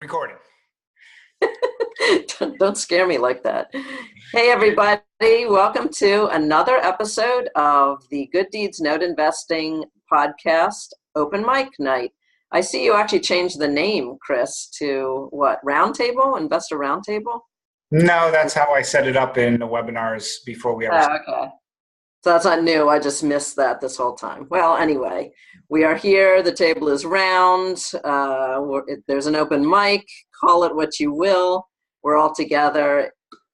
Recording. Don't scare me like that. Hey, everybody. Welcome to another episode of the Good Deeds Note Investing podcast Open Mic Night. I see you actually changed the name, Chris, to what? Roundtable? Investor Roundtable? No, that's how I set it up in the webinars before we ever Oh, started. okay. So that's not new. I just missed that this whole time. Well, anyway, we are here. The table is round. There's an open mic. Call it what you will. We're all together.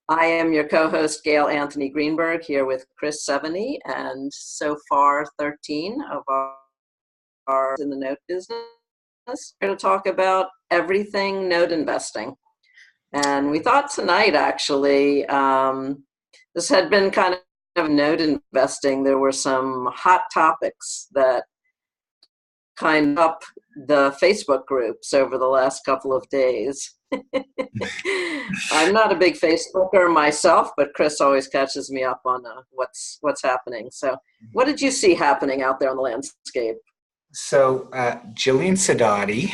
I am your co-host, Gail Anthony Greenberg, here with Chris Seveny, and so far 13 of our in the note business. We're going to talk about everything note investing. And we thought tonight, actually, this had been kind of note investing. There were some hot topics that kind of up the Facebook groups over the last couple of days. I'm not a big Facebooker myself, but Chris always catches me up on what's happening. So what did you see happening out there on the landscape? So Jillian Sadati,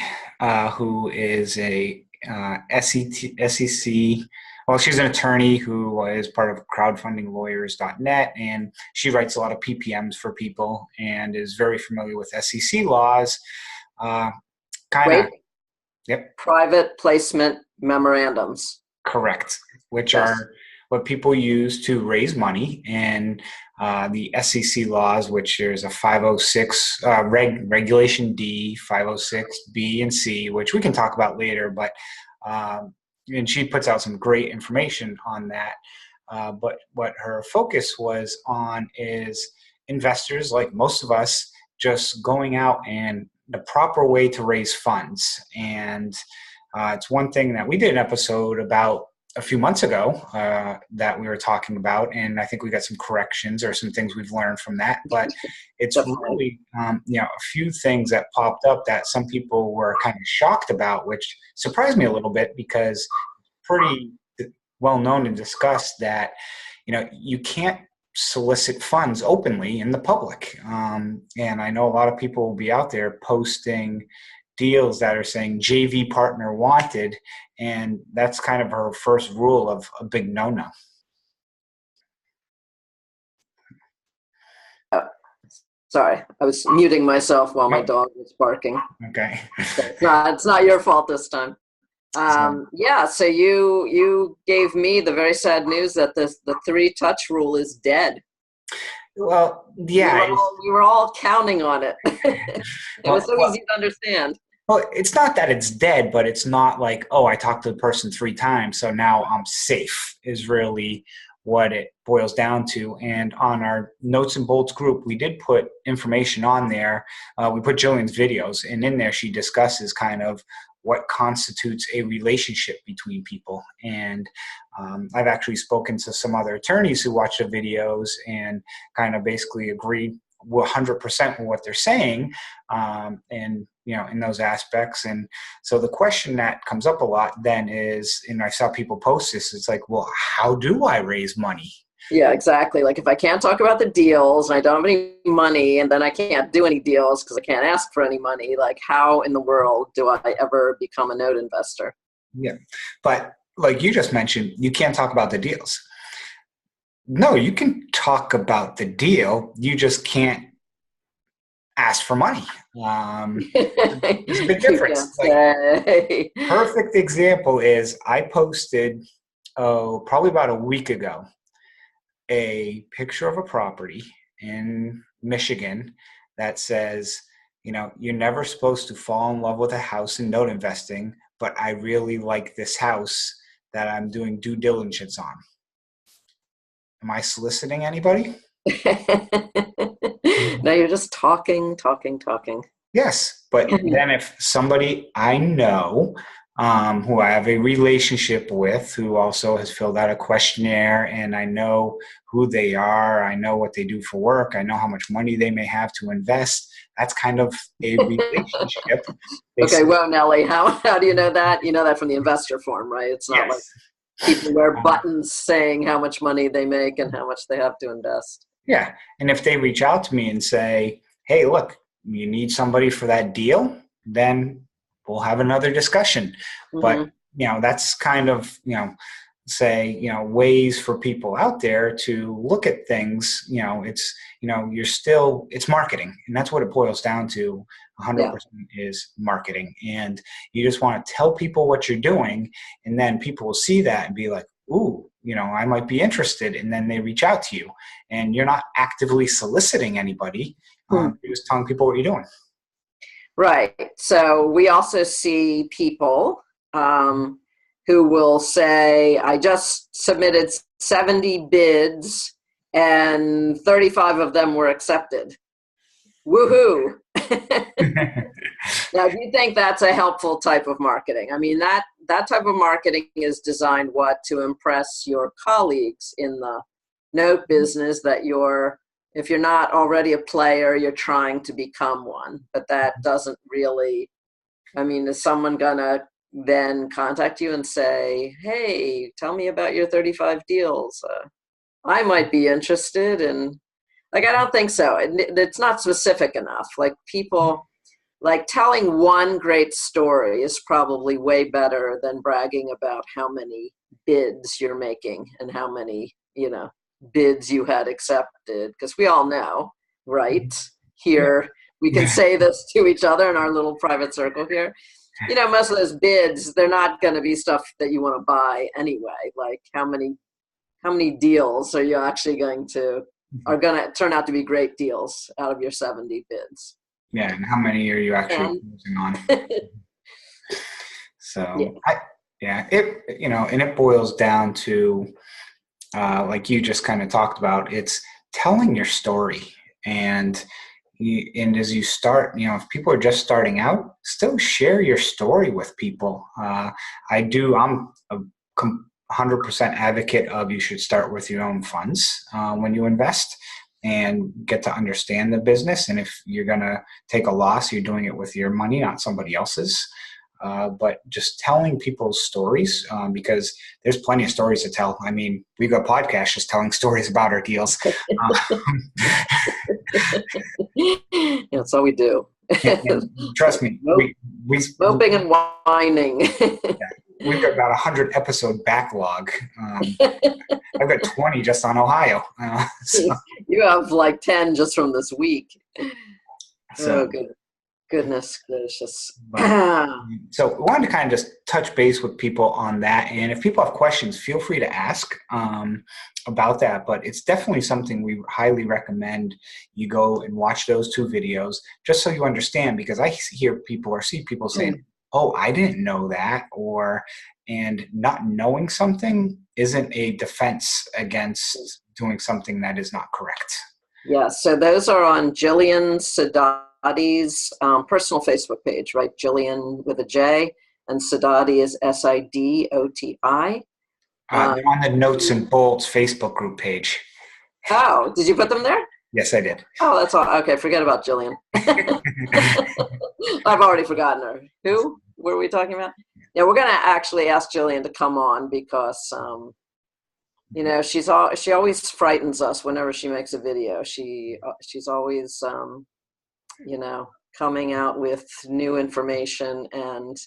who is a SEC, well, she's an attorney who is part of crowdfundinglawyers.net, and she writes a lot of PPMs for people and is very familiar with SEC laws. Yep. Private placement memorandums. Correct, which are what people use to raise money, and the SEC laws, which there's a 506 Regulation D, 506 B and C, which we can talk about later, but and she puts out some great information on that. But what her focus was on is investors, like most of us, just going out and the proper way to raise funds. And it's one thing that we did an episode about a few months ago that we were talking about, and I think we got some corrections or some things we've learned from that. But it's really, a few things that popped up that some people were kind of shocked about, which surprised me a little bit because it's pretty well known and discussed that, you can't solicit funds openly in the public. And I know a lot of people will be out there posting deals that are saying JV partner wanted, and that's kind of her first rule of a big no-no. Sorry, I was muting myself while my dog was barking. Okay. It's not your fault this time. So you gave me the very sad news that the 3-touch rule is dead. Well, yeah. We were all counting on it. It was so easy to understand. Well, it's not that it's dead, but it's not like, oh, I talked to the person 3 times, so now I'm safe, is really what it boils down to. And on our Notes and Bolts group, we did put information on there. We put Jillian's videos, and in there she discusses kind of what constitutes a relationship between people. And I've actually spoken to some other attorneys who watch the videos and kind of basically agree 100% with what they're saying, and in those aspects. And so the question that comes up a lot then is, and I saw people post this, it's like, well, how do I raise money? Yeah, exactly. Like if I can't talk about the deals and I don't have any money, and then I can't do any deals because I can't ask for any money, like how in the world do I ever become a note investor? Yeah. But like you just mentioned, you can't talk about the deals. No, you can talk about the deal. You just can't ask for money. There's a big difference. Perfect example is I posted, probably about a week ago, a picture of a property in Michigan that says, you're never supposed to fall in love with a house in note investing, but I really like this house that I'm doing due diligence on. Am I soliciting anybody? No, you're just talking. Yes, but then if somebody I know, who I have a relationship with, who also has filled out a questionnaire, and I know who they are, I know what they do for work, I know how much money they may have to invest, that's kind of a relationship. Okay, well, Nellie, how do you know that? You know that from the investor form, right? It's not like people wear buttons saying how much money they make and how much they have to invest. Yeah, and if they reach out to me and say, hey, look, you need somebody for that deal, then we'll have another discussion. But, Mhm. that's kind of, say, ways for people out there to look at things. It's, it's marketing, and that's what it boils down to. 100% Yeah. is marketing. And you just want to tell people what you're doing, and then people will see that and be like, ooh, I might be interested. And then they reach out to you, and you're not actively soliciting anybody. Hmm. You're just telling people what you're doing. Right. So we also see people who will say, I just submitted 70 bids and 35 of them were accepted. Woohoo. Now, do you think that's a helpful type of marketing? I mean, that type of marketing is designed to impress your colleagues in the note business, that if you're not already a player, you're trying to become one. But that doesn't really, I mean, is someone gonna then contact you and say, hey, tell me about your 35 deals? I might be interested in, I don't think so. It's not specific enough. People, telling one great story is probably way better than bragging about how many bids you're making and how many, bids you had accepted. Because we all know, right? Yeah. Here, we can say this to each other in our little private circle here. Most of those bids, they're not going to be stuff that you want to buy anyway. Like how many deals are you actually are going to turn out to be great deals out of your 70 bids? Yeah, and how many are you actually using on? So, and it boils down to, like you just kind of talked about, it's telling your story. And as you start, if people are just starting out, still share your story with people. I'm a 100% advocate of, you should start with your own funds when you invest, and get to understand the business. And if you're going to take a loss, you're doing it with your money, not somebody else's. But just telling people's stories, because there's plenty of stories to tell. I mean, we've got podcasts just telling stories about our deals. That's all we do. And trust me, we moping and whining. We've got about 100 episode backlog. I've got 20 just on Ohio. You have 10 just from this week. So, goodness gracious. So we wanted to kind of just touch base with people on that. And if people have questions, feel free to ask about that. But it's definitely something we highly recommend you go and watch those 2 videos, just so you understand, because I hear people or see people saying, oh, I didn't know that, and not knowing something isn't a defense against doing something that is not correct. Yeah, so those are on Jillian Sidotti's personal Facebook page, right? Jillian with a J, and Sidoti is Sidoti. On the Notes and Bolts Facebook group page. Oh, did you put them there? Yes, I did. Oh, that's all. Okay, forget about Jillian. I've already forgotten her. Who were we talking about? Yeah, we're going to actually ask Jillian to come on because, she always frightens us whenever she makes a video. She's always, coming out with new information, and,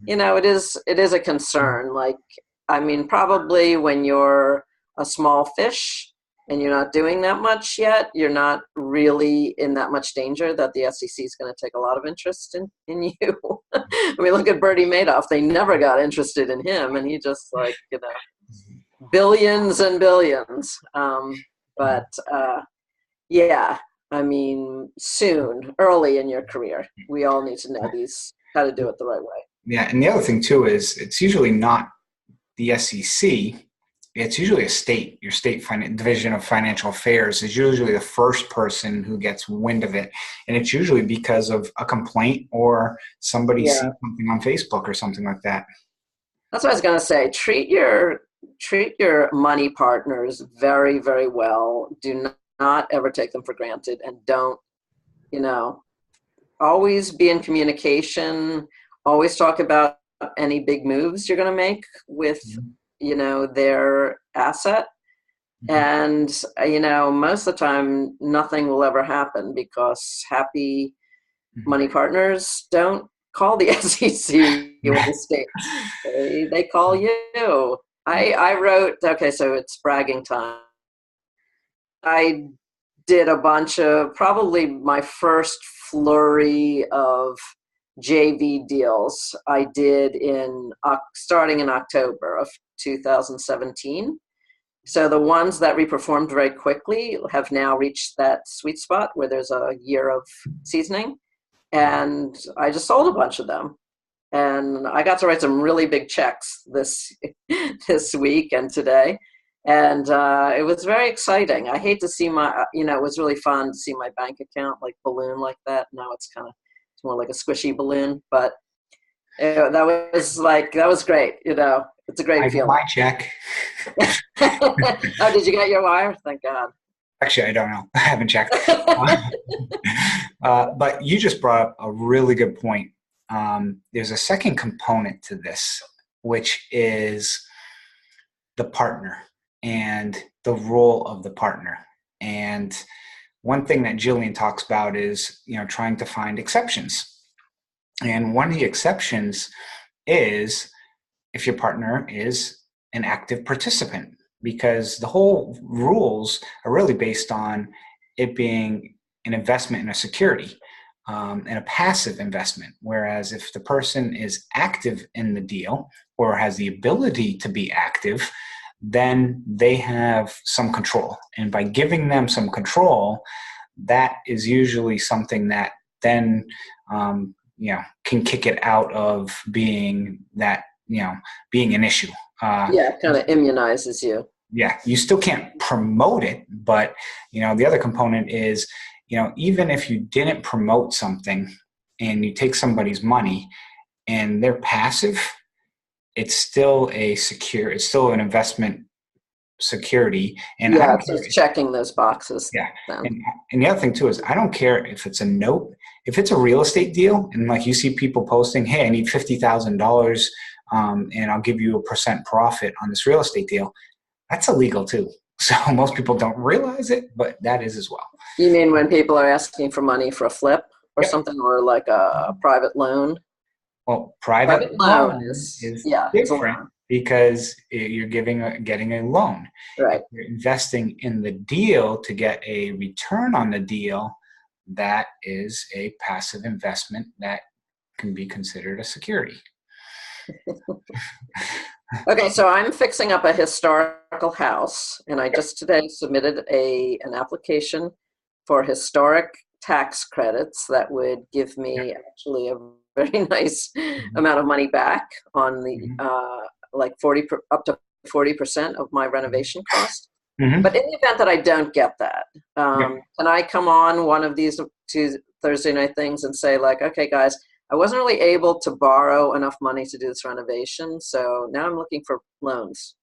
it is a concern. Probably when you're a small fish and you're not doing that much yet, you're not really in that much danger that the SEC is going to take a lot of interest in you. I mean, look at Bernie Madoff. They never got interested in him, and he just billions and billions. Soon, early in your career, we all need to know how to do it the right way. Yeah, and the other thing too is it's usually not the SEC. It's usually your state division of financial affairs is usually the first person who gets wind of it. And it's usually because of a complaint or somebody sees something on Facebook or something like that. That's what I was going to say. Treat your money partners very, very well. Do not ever take them for granted, and don't, always be in communication. Always talk about any big moves you're going to make with their asset. And, most of the time, nothing will ever happen, because happy money partners don't call the SEC or the states. They call you. I wrote, okay, so it's bragging time. I did a bunch of, probably my first flurry of JV deals I did starting in October of 2017. So the ones that reperformed very quickly have now reached that sweet spot where there's a year of seasoning. And I just sold a bunch of them. And I got to write some really big checks this week and today. And it was very exciting. I hate to see it was really fun to see my bank account like balloon like that. Now it's more like a squishy balloon, but that was great. It's a great feeling. My check. Oh, did you get your wire? Thank God. Actually, I don't know. I haven't checked. But you just brought up a really good point. There's a second component to this, which is the partner and the role of the partner. And one thing that Jillian talks about is, trying to find exceptions. And one of the exceptions is if your partner is an active participant, because the whole rules are really based on it being an investment in a security and a passive investment. Whereas if the person is active in the deal or has the ability to be active, then they have some control. And by giving them some control, that is usually something that then can kick it out of being being an issue. Kind of immunizes you. Yeah, you still can't promote it, but the other component is, even if you didn't promote something and you take somebody's money and they're passive, it's still it's still an investment security. And just checking those boxes. Yeah. And the other thing too is, I don't care if it's a note, if it's a real estate deal, and like you see people posting, hey, I need $50,000 and I'll give you a % profit on this real estate deal. That's illegal too. So most people don't realize it, but that is as well. You mean when people are asking for money for a flip or something, or like a private loan? Well, private loan is different because you're getting a loan. Right. If you're investing in the deal to get a return on the deal, that is a passive investment that can be considered a security. Okay, so I'm fixing up a historical house, and I just today submitted an application for historic tax credits that would give me actually a very nice amount of money back on the up to 40% of my renovation cost. Mm-hmm. But in the event that I don't get that, can I come on one of these two Thursday night things and say like, okay, guys, I wasn't really able to borrow enough money to do this renovation, so now I'm looking for loans.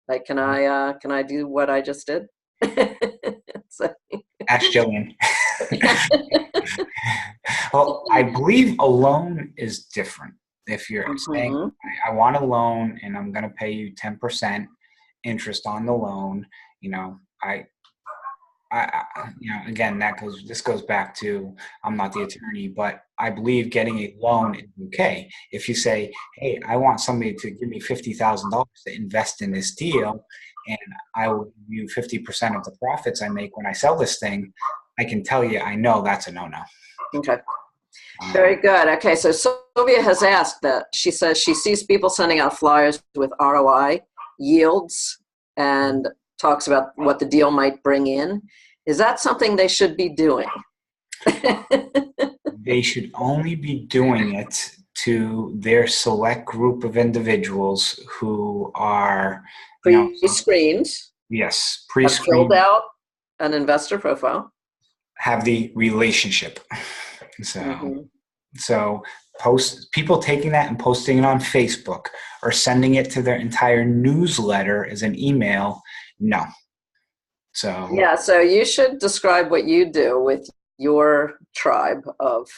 Like, can I do what I just did? Ask Jillian. Well, I believe a loan is different. If you're saying, I want a loan and I'm going to pay you 10% interest on the loan, again, this goes back to, I'm not the attorney, but I believe getting a loan is okay. If you say, hey, I want somebody to give me $50,000 to invest in this deal, and I will give you 50% of the profits I make when I sell this thing, I can tell you, I know that's a no-no. Okay. Very good. Okay, so Sylvia has asked that. She says she sees people sending out flyers with ROI yields and talks about what the deal might bring in. Is that something they should be doing? They should only be doing it to their select group of individuals who are pre-screened. Yes, pre-screened. Filled out an investor profile. Have the relationship. So people taking that and posting it on Facebook or sending it to their entire newsletter as an email, no. So you should describe what you do with your tribe of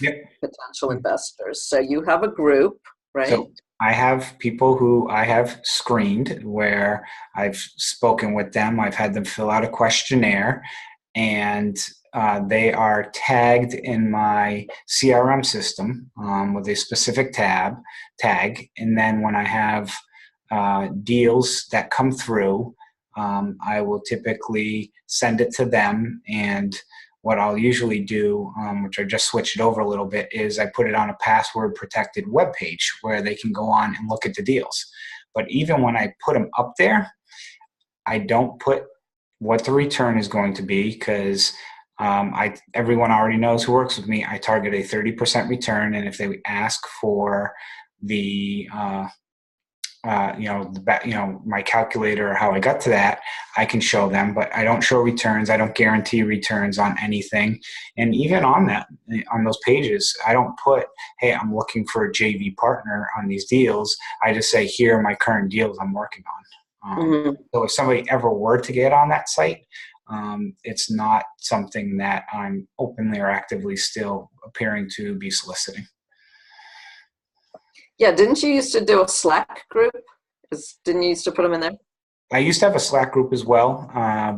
potential investors. So you have a group, right? So I have people who I have screened where I've spoken with them. I've had them fill out a questionnaire, and they are tagged in my CRM system with a specific tag. And then when I have deals that come through, I will typically send it to them. And what I'll usually do, which I just switched it over a little bit, is I put it on a password protected web page where they can go on and look at the deals. But even when I put them up there, I don't put what the return is going to be, because everyone already knows who works with me. I target a 30% return, and if they ask for the my calculator or how I got to that, I can show them, but I don't show returns. I don't guarantee returns on anything. And even on those pages, I don't put, hey, I'm looking for a JV partner on these deals. I just say, here are my current deals I'm working on. So if somebody ever were to get on that site, it's not something that I'm openly or actively still appearing to be soliciting. Yeah, didn't you used to do a Slack group? Didn't you used to put them in there? I used to have a Slack group as well,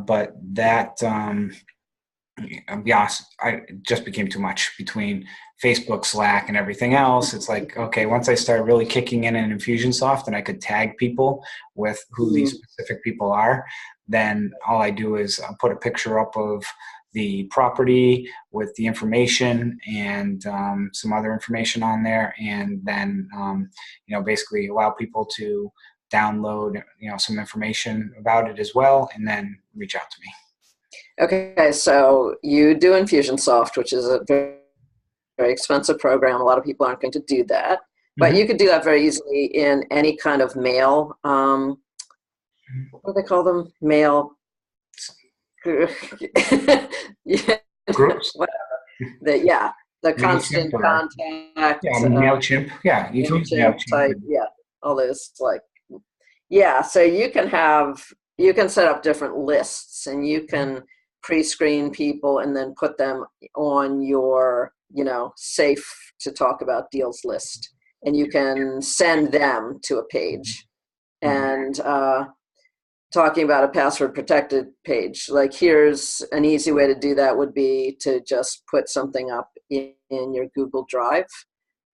but that, I'll be honest, it just became too much between Facebook, Slack, and everything else. It's like, okay, once I started really kicking in an Infusionsoft and I could tag people with who these specific people are, then all I do is I'll put a picture up of the property with the information and some other information on there, and then basically allow people to download some information about it as well, and then reach out to me. Okay, so you do Infusionsoft, which is a very, very expensive program. A lot of people aren't going to do that, but you could do that very easily in any kind of mail. What do they call them? Mail. Yeah. Groups. Whatever. The constant contact. Yeah, MailChimp. Yeah, you can use MailChimp. Type, yeah, all those so you can set up different lists, and you can pre-screen people and then put them on your safe to talk about deals list, and you can send them to a page. And talking about a password protected page, like here's an easy way to do that would be to just put something up in your Google Drive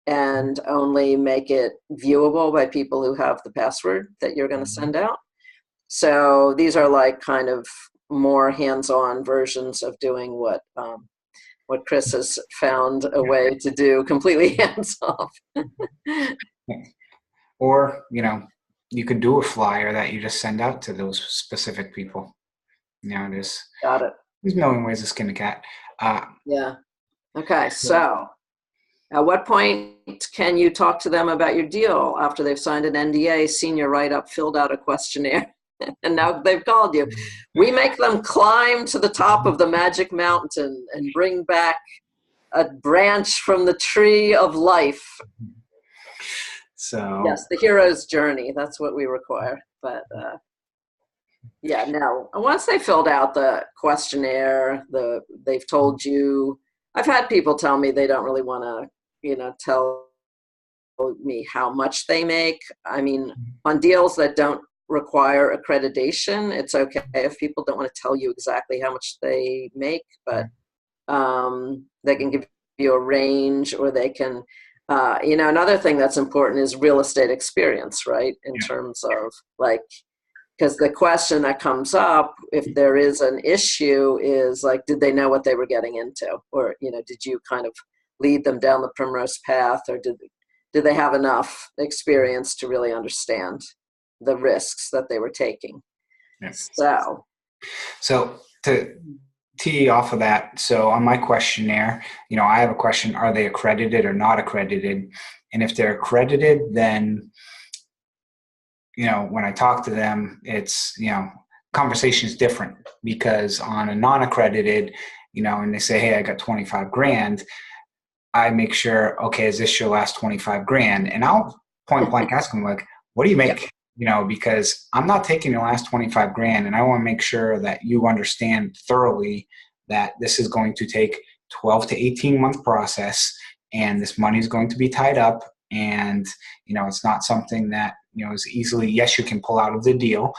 and only make it viewable by people who have the password that you're going to send out. So these are like kind of more hands-on versions of doing what Chris has found a way to do completely hands-off. Or, you could do a flyer that you just send out to those specific people. There's Got it. There's a million ways to skin a cat. Yeah. Okay. So at what point can you talk to them about your deal after they've signed an NDA, seen your write-up, filled out a questionnaire, and now they've called you? We make them climb to the top of the magic mountain and bring back a branch from the tree of life. So yes, the hero's journey. That's what we require. But once they filled out the questionnaire, they've told you. I've had people tell me they don't really want to, tell me how much they make. I mean, on deals that don't require accreditation, it's okay if people don't want to tell you exactly how much they make, but they can give you a range, or they can. Another thing that's important is real estate experience, right? In terms of because the question that comes up, if there is an issue, is did they know what they were getting into? Or, did you kind of lead them down the primrose path, or did they have enough experience to really understand the risks that they were taking? Yes. So to tee off of that, so on my questionnaire, I have a question: are they accredited or not accredited? And if they're accredited, then when I talk to them, it's conversation is different, because on a non-accredited, and they say, hey, I got 25 grand, I make sure, okay, is this your last 25 grand? And I'll point blank ask them, what do you make? Because I'm not taking your last 25 grand, and I want to make sure that you understand thoroughly that this is going to take 12 to 18 month process, and this money is going to be tied up, and it's not something that is easily, yes, you can pull out of the deal,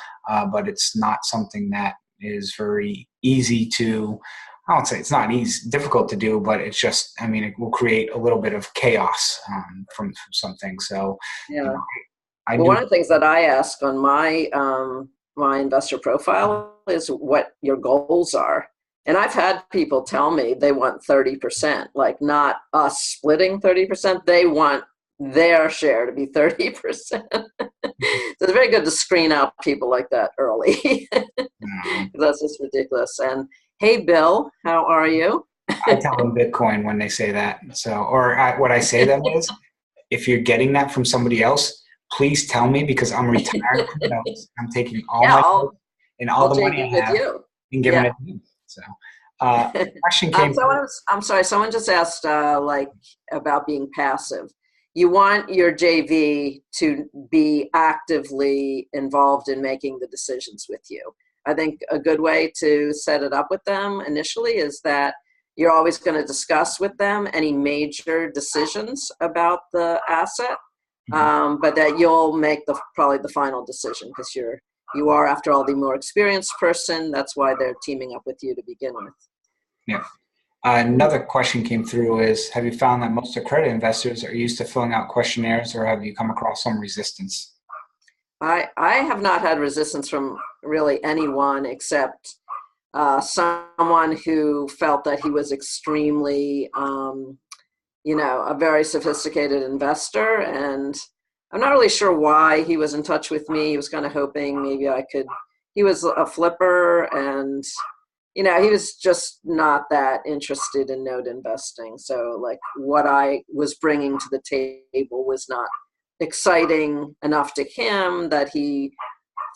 but it's not something that is very easy to I won't say it's not easy, difficult to do, but it's just, I mean, it will create a little bit of chaos from something. So, you Yeah. know, I Well, do. one of the things that I ask on my investor profile is what your goals are. And I've had people tell me they want 30%, like not us splitting 30%. They want their share to be 30%. So it's very good to screen out people like that early. That's just ridiculous. And hey, Bill, how are you? I tell them Bitcoin when they say that. So, what I say to them is, if you're getting that from somebody else, please tell me because I'm retired from those. I'm taking all Yeah, my notes and all I'll the money JV I with have you. and giving Yeah. it to you. So, question came through. I'm sorry. Someone just asked, like, about being passive. You want your JV to be actively involved in making the decisions with you. I think a good way to set it up with them initially is that you're always going to discuss with them any major decisions about the asset, but that you'll make probably the final decision because you are, after all, the more experienced person. That's why they're teaming up with you to begin with. Yeah. Another question came through is, have you found that most accredited investors are used to filling out questionnaires or have you come across some resistance? I have not had resistance from really anyone except someone who felt that he was extremely, a very sophisticated investor. And I'm not really sure why he was in touch with me. He was kind of hoping maybe he was a flipper and he was just not that interested in node investing. So like what I was bringing to the table was not exciting enough to him that he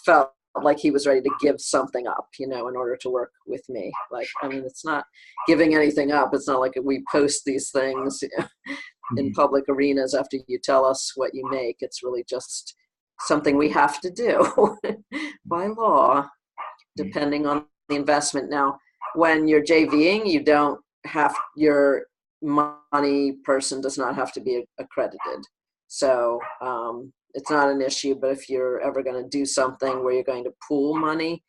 felt like he was ready to give something up, in order to work with me. Like, I mean, it's not giving anything up. It's not like we post these things in public arenas after you tell us what you make. It's really just something we have to do by law, depending on the investment. Now, when you're JVing, you don't have, your money person does not have to be accredited. So it's not an issue, but if you're ever going to do something where you're going to pool money,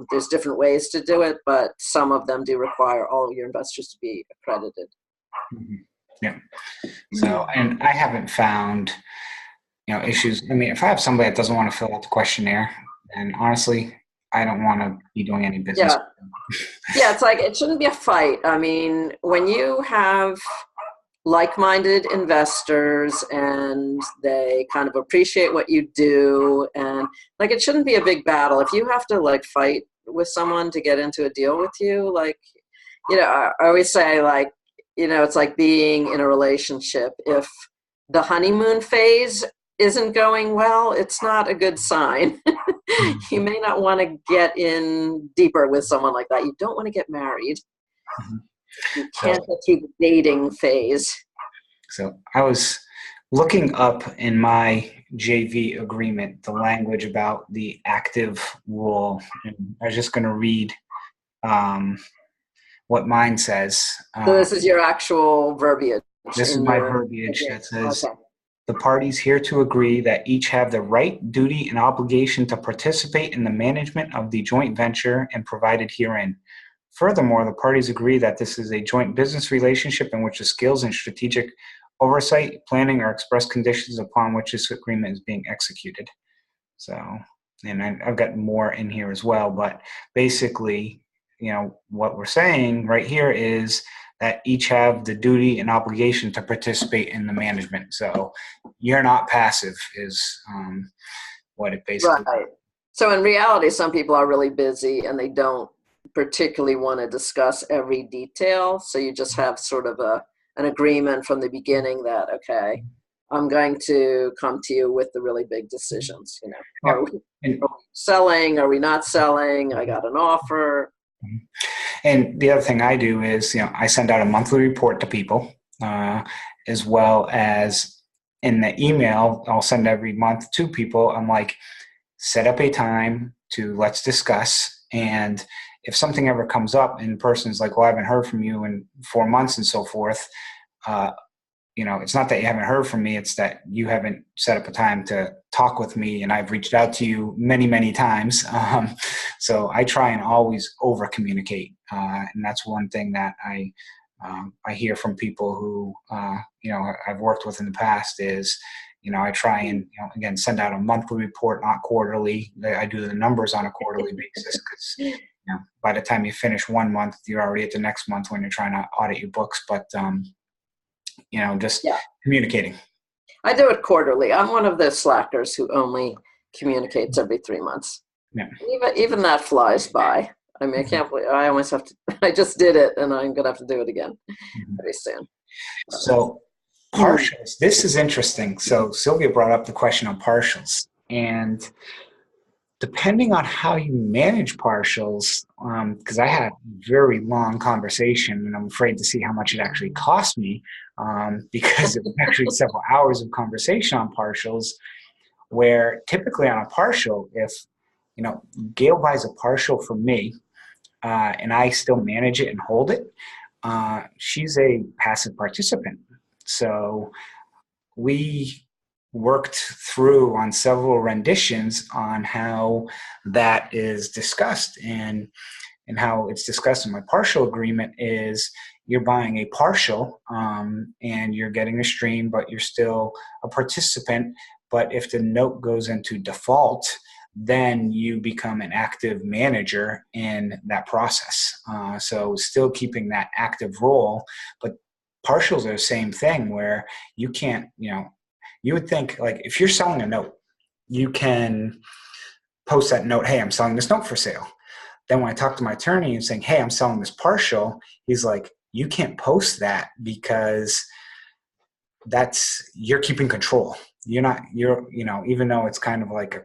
there's different ways to do it, but some of them do require all of your investors to be accredited. Yeah. So, and I haven't found, issues. I mean, if I have somebody that doesn't want to fill out the questionnaire, then honestly, I don't want to be doing any business. Yeah, it's like, it shouldn't be a fight. I mean, when you have like-minded investors and they kind of appreciate what you do, and like, it shouldn't be a big battle. If you have to like fight with someone to get into a deal with you, like, I always say, like, it's like being in a relationship. If the honeymoon phase isn't going well, it's not a good sign. You may not want to get in deeper with someone like that. You don't want to get married. You can't get through the dating phase. So I was looking up in my JV agreement the language about the active rule, and I was just going to read what mine says. So this is your actual verbiage. This is my verbiage that says, the parties hereto agree that each have the right, duty, and obligation to participate in the management of the joint venture and provided herein. Furthermore, the parties agree that this is a joint business relationship in which the skills and strategic oversight, planning, are express conditions upon which this agreement is being executed. So, and I've got more in here as well, but basically, what we're saying right here is that each have the duty and obligation to participate in the management. So you're not passive is what it basically right. So in reality, some people are really busy and they don't particularly want to discuss every detail. So you just have sort of an agreement from the beginning that, okay, I'm going to come to you with the really big decisions. Are we selling? Are we not selling? I got an offer. And the other thing I do is, I send out a monthly report to people, as well as in the email I'll send every month to people. I'm like, set up a time to let's discuss. And if something ever comes up and the person's like, well, I haven't heard from you in 4 months and so forth, it's not that you haven't heard from me, it's that you haven't set up a time to talk with me, and I've reached out to you many, many times. So I try and always over communicate. And that's one thing that I hear from people who, I've worked with in the past is, I try and, again, send out a monthly report, not quarterly. I do the numbers on a quarterly basis because, by the time you finish 1 month, you're already at the next month when you're trying to audit your books. But, just Yeah. communicating. I do it quarterly. I'm one of those slackers who only communicates every 3 months. Yeah. Even that flies by. I mean, I can't believe I almost have to. I just did it, and I'm gonna have to do it again very soon. So partials. This is interesting. So Sylvia brought up the question on partials, and depending on how you manage partials, because I had a very long conversation, and I'm afraid to see how much it actually cost me, because it was actually several hours of conversation on partials, where typically on a partial, if Gail buys a partial from me, and I still manage it and hold it, she's a passive participant. So we worked through on several renditions on how that is discussed, and how it's discussed in my partial agreement is you're buying a partial, and you're getting a stream, but you're still a participant. But if the note goes into default, then you become an active manager in that process. So still keeping that active role, but partials are the same thing where you can't, you would think like if you're selling a note, you can post that note, hey, I'm selling this note for sale. Then when I talk to my attorney and saying, hey, I'm selling this partial, he's like, you can't post that because you're keeping control. Even though it's kind of like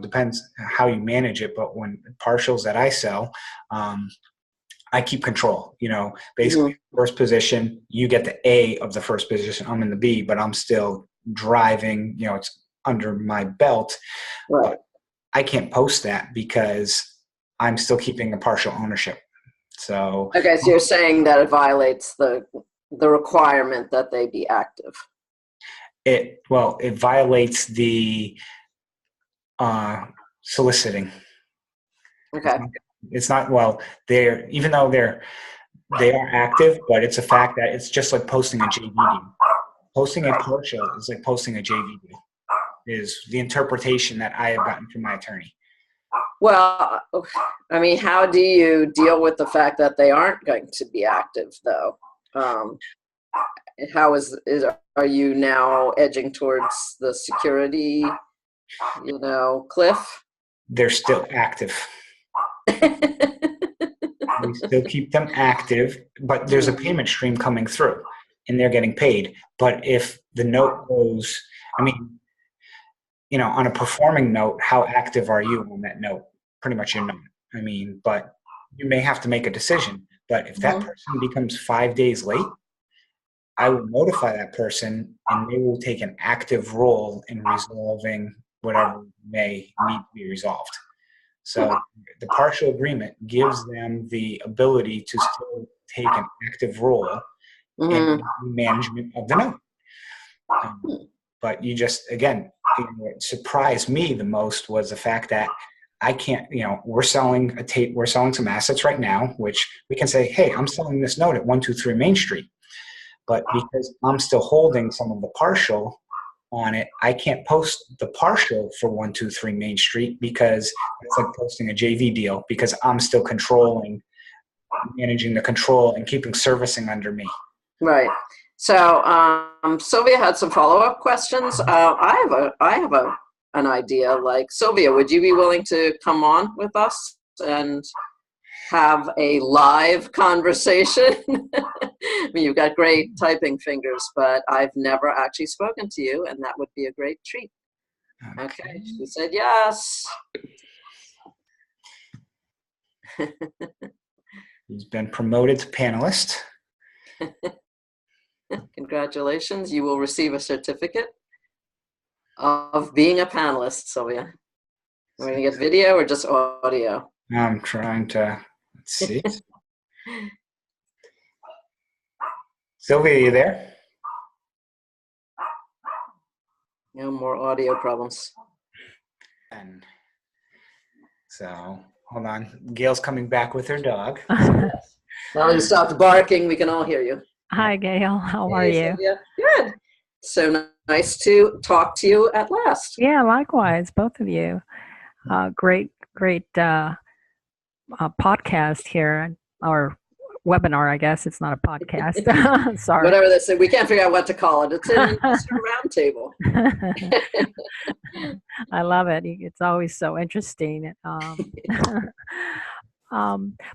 depends how you manage it. But when partials that I sell, I keep control, basically first position, you get the A of the first position. I'm in the B, but I'm still driving, it's under my belt. Right. But I can't post that because I'm still keeping the partial ownership. So okay, so you're saying that it violates the requirement that they be active. It violates the soliciting. Okay. It's not even though they are active, but it's a fact that it's just like posting a JV deal. Posting a partial is like posting a JV deal, is the interpretation that I have gotten from my attorney. Well, I mean, how do you deal with the fact that they aren't going to be active, though? Are you now edging towards the security, cliff? They're still active. We still keep them active, but there's a payment stream coming through, and they're getting paid. But if the note goes, on a performing note, how active are you on that note? Pretty much you're not. But you may have to make a decision. But if that person becomes 5 days late, I will notify that person, and they will take an active role in resolving whatever may need to be resolved. So the partial agreement gives them the ability to still take an active role in the management of the note. But you just, again, what surprised me the most was the fact that I can't, we're selling we're selling some assets right now, which we can say, hey, I'm selling this note at 123 Main Street. But because I'm still holding some of the partial on it, I can't post the partial for 123 Main Street because it's like posting a JV deal, because I'm still managing the control and keeping servicing under me. Right. So Sylvia had some follow-up questions. I have an idea. Like, Sylvia, would you be willing to come on with us and have a live conversation? I mean, you've got great typing fingers, but I've never actually spoken to you, and that would be a great treat. Okay. She said yes. He's been promoted to panelist. Congratulations. You will receive a certificate of being a panelist, Sylvia. We're going to get video or just audio? I'm trying to, let's see. Sylvia, are you there? No more audio problems. And so, hold on. Gail's coming back with her dog. Now you stopped barking, we can all hear you. Hi, Gail. How are Hey, you? Sylvia. Good. So nice to talk to you at last. Yeah, likewise, both of you. Great podcast here, or webinar, I guess. It's not a podcast. Sorry. Whatever they say, we can't figure out what to call it. It's an investor roundtable. I love it. It's always so interesting. But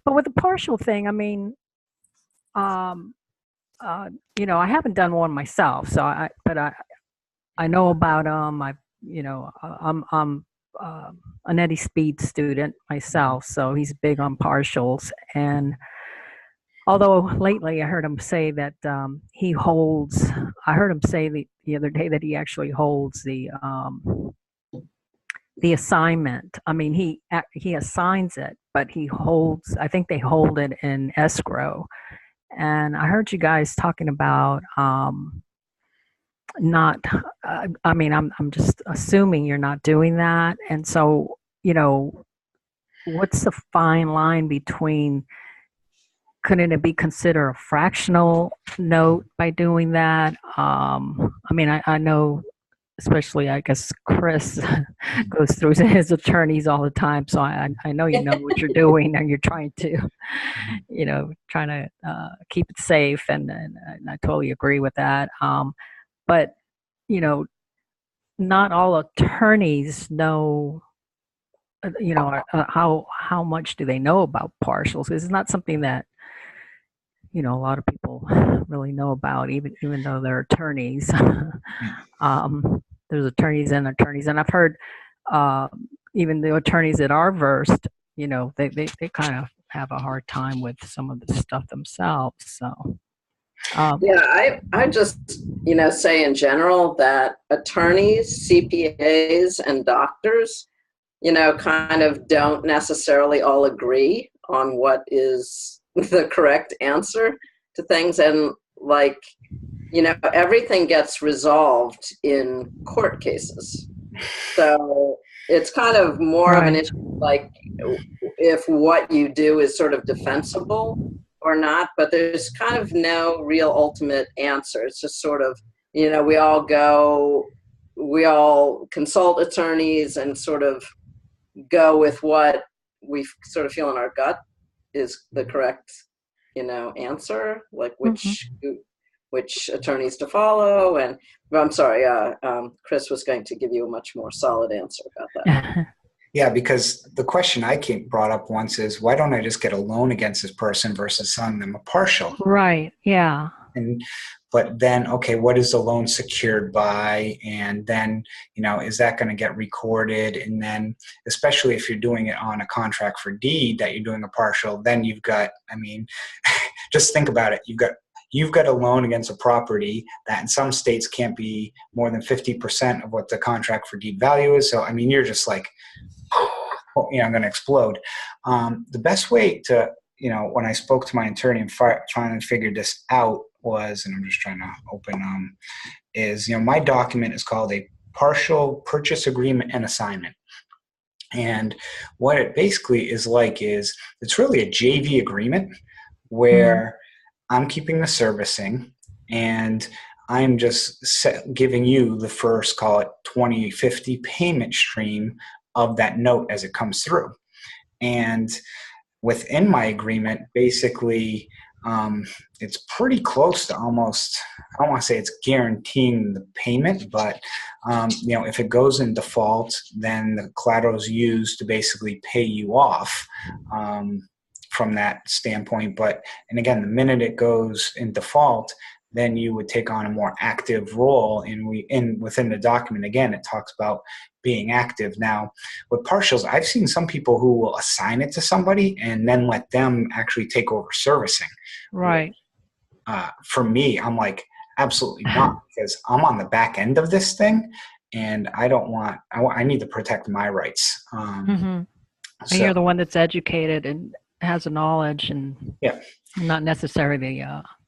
with the partial thing, I mean, you know, I haven't done one myself, so I know about them. I'm an Eddie Speed student myself, so he's big on partials. And although lately I heard him say that he holds, I heard him say the other day that he actually holds the assignment. I mean, he assigns it, but he holds. I think they hold it in escrow. And I heard you guys talking about not. I mean, I'm just assuming you're not doing that. And so, you know, what's the fine line between? Couldn't it be considered a fractional note by doing that? I mean, I know, especially I guess Chris goes through his attorneys all the time, so I know you know what you're doing, and you're trying to, you know, keep it safe, and I totally agree with that. But you know, not all attorneys know. You know, how much do they know about partials? It's not something that, you know, a lot of people really know about, even though they're attorneys. There's attorneys, and I've heard even the attorneys that are versed, you know, they kind of have a hard time with some of the stuff themselves. So yeah, I just, you know, say in general that attorneys, CPAs, and doctors, you know, kind of don't necessarily all agree on what is the correct answer to things. And like, you know, everything gets resolved in court cases. So it's kind of more of an issue, like if what you do is sort of defensible or not, but there's kind of no real ultimate answer. It's just sort of, you know, we all consult attorneys and sort of go with what we sort of feel in our gut is the correct, you know, answer, like which attorneys to follow. And I'm sorry, Chris was going to give you a much more solid answer about that. Yeah, because the question I brought up once is, why don't I just get a loan against this person versus selling them a partial? Right. Yeah. But then, okay, what is the loan secured by? And then, you know, is that going to get recorded? And then, especially if you're doing it on a contract for deed that you're doing a partial, then you've got, I mean, just think about it. You've got a loan against a property that in some states can't be more than 50% of what the contract for deed value is. So, I mean, you're just like, you know, I'm going to explode. The best way to, you know, when I spoke to my attorney and trying to figure this out was, and I'm just trying to open, is, you know, my document is called a partial purchase agreement and assignment. And what it basically is like is it's really a JV agreement where I'm keeping the servicing and I'm just giving you the first, call it 2050 payment stream of that note as it comes through. And within my agreement, basically, it's pretty close to almost, I don't want to say it's guaranteeing the payment, but, you know, if it goes in default, then the collateral is used to basically pay you off from that standpoint. But, and again, the minute it goes in default, then you would take on a more active role. And within the document, again, it talks about being active. Now, with partials, I've seen some people who will assign it to somebody and then let them actually take over servicing. Right. For me, I'm like, absolutely not, because I'm on the back end of this thing, and I need to protect my rights. And you're the one that's educated and has the knowledge, and not necessarily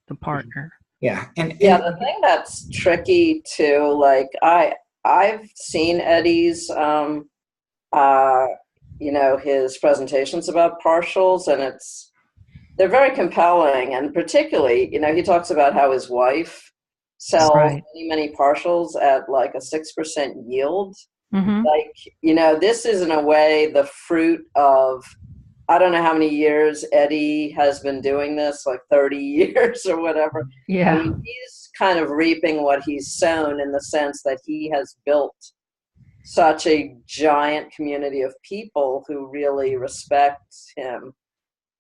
the partner. Yeah. And the thing that's tricky too, like I've seen Eddie's, his presentations about partials, and they're very compelling. And particularly, he talks about how his wife sells Right. many partials at like a 6% yield. Mm-hmm. Like, this is in a way the fruit of, I don't know how many years Eddie has been doing this, like 30 years or whatever. I Yeah. mean, he's kind of reaping what he's sown, in the sense that he has built such a giant community of people who really respect him,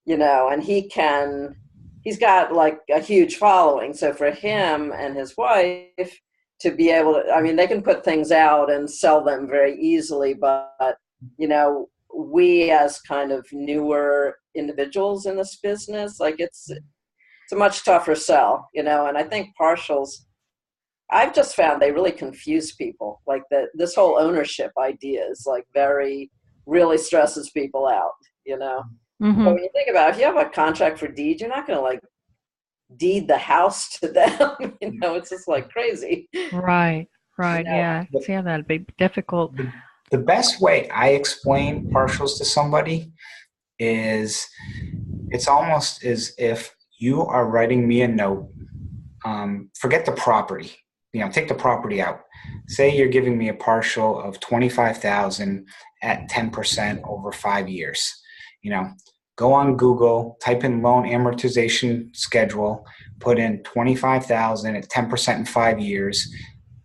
and he's got like a huge following. So for him and his wife to be able to, I mean, they can put things out and sell them very easily, but, we as kind of newer individuals in this business, like it's a much tougher sell, and I think partials, I've just found they really confuse people. Like this whole ownership idea is like really stresses people out. Mm-hmm. But when you think about it, if you have a contract for deed, you're not going to like deed the house to them. It's just like crazy. Right. Right. You know? Yeah. Yeah, that'd be difficult. The best way I explain partials to somebody is it's almost as if you are writing me a note. Forget the property. Take the property out. Say you're giving me a partial of $25,000 at 10% over 5 years. Go on Google, type in loan amortization schedule, put in $25,000 at 10% in 5 years.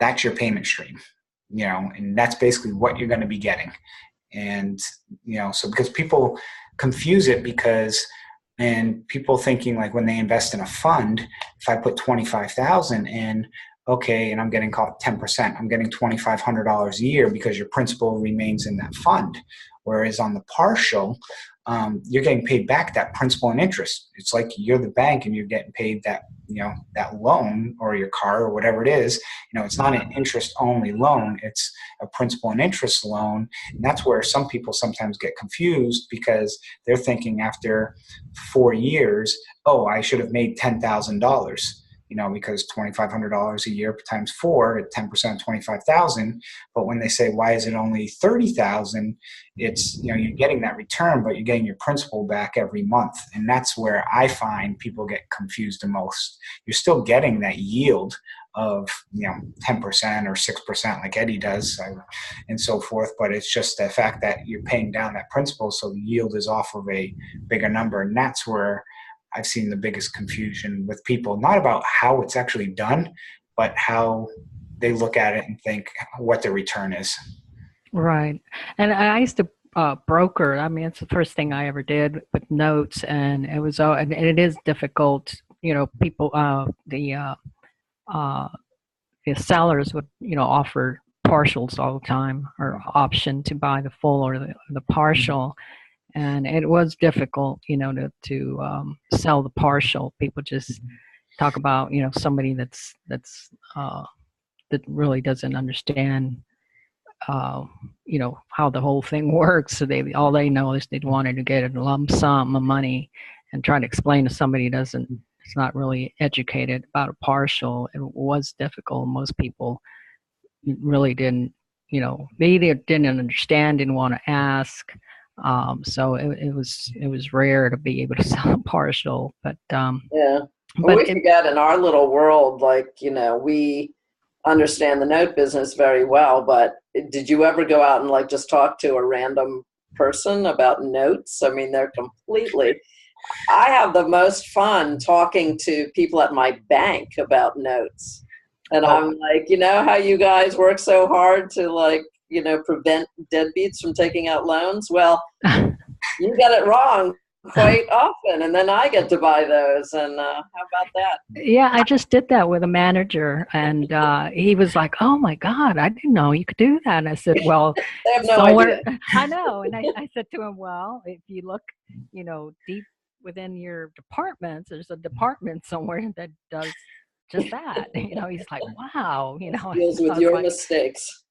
That's your payment stream. And that's basically what you're going to be getting. And, so because people confuse it, and people thinking like when they invest in a fund, if I put 25,000 in, okay, and I'm getting called 10%, I'm getting $2,500 a year because your principal remains in that fund. Whereas on the partial, you're getting paid back that principal and interest. It's like you're the bank and you're getting paid that, that loan or your car or whatever it is. It's not an interest only loan. It's a principal and interest loan. And that's where some people sometimes get confused, because they're thinking after 4 years, oh, I should have made $10,000. Because $2,500 a year times 4 at 10% of 25,000. But when they say, why is it only 30,000? It's, you're getting that return, but you're getting your principal back every month. And that's where I find people get confused the most. You're still getting that yield of, 10% or 6% like Eddie does, and so forth. But it's just the fact that you're paying down that principal. So the yield is off of a bigger number. And that's where I've seen the biggest confusion with people, not about how it's actually done, but how they look at it and think what the return is. Right. And I used to broker. I mean, it's the first thing I ever did with notes, and it was, and it is difficult. People, the sellers would, offer partials all the time, or option to buy the full or the partial. And it was difficult, to sell the partial. People just talk about, somebody that really doesn't understand, how the whole thing works. So all they know is they wanted to get a lump sum of money, and trying to explain to somebody it's not really educated about a partial. It was difficult. Most people really didn't, they either didn't understand, didn't want to ask. So it was rare to be able to sell a partial, but yeah. But we forget in our little world, like, we understand the note business very well, but did you ever go out and like just talk to a random person about notes? I mean, I have the most fun talking to people at my bank about notes. And I'm like, how you guys work so hard to like, prevent deadbeats from taking out loans? Well, you get it wrong quite often, and then I get to buy those. And how about that? Yeah, I just did that with a manager, and he was like, "Oh my God, I didn't know you could do that." And I said, "Well, they have no idea." I know, and I said to him, "Well, if you look, deep within your departments, there's a department somewhere that does just that." He's like, "Wow," deals with your mistakes.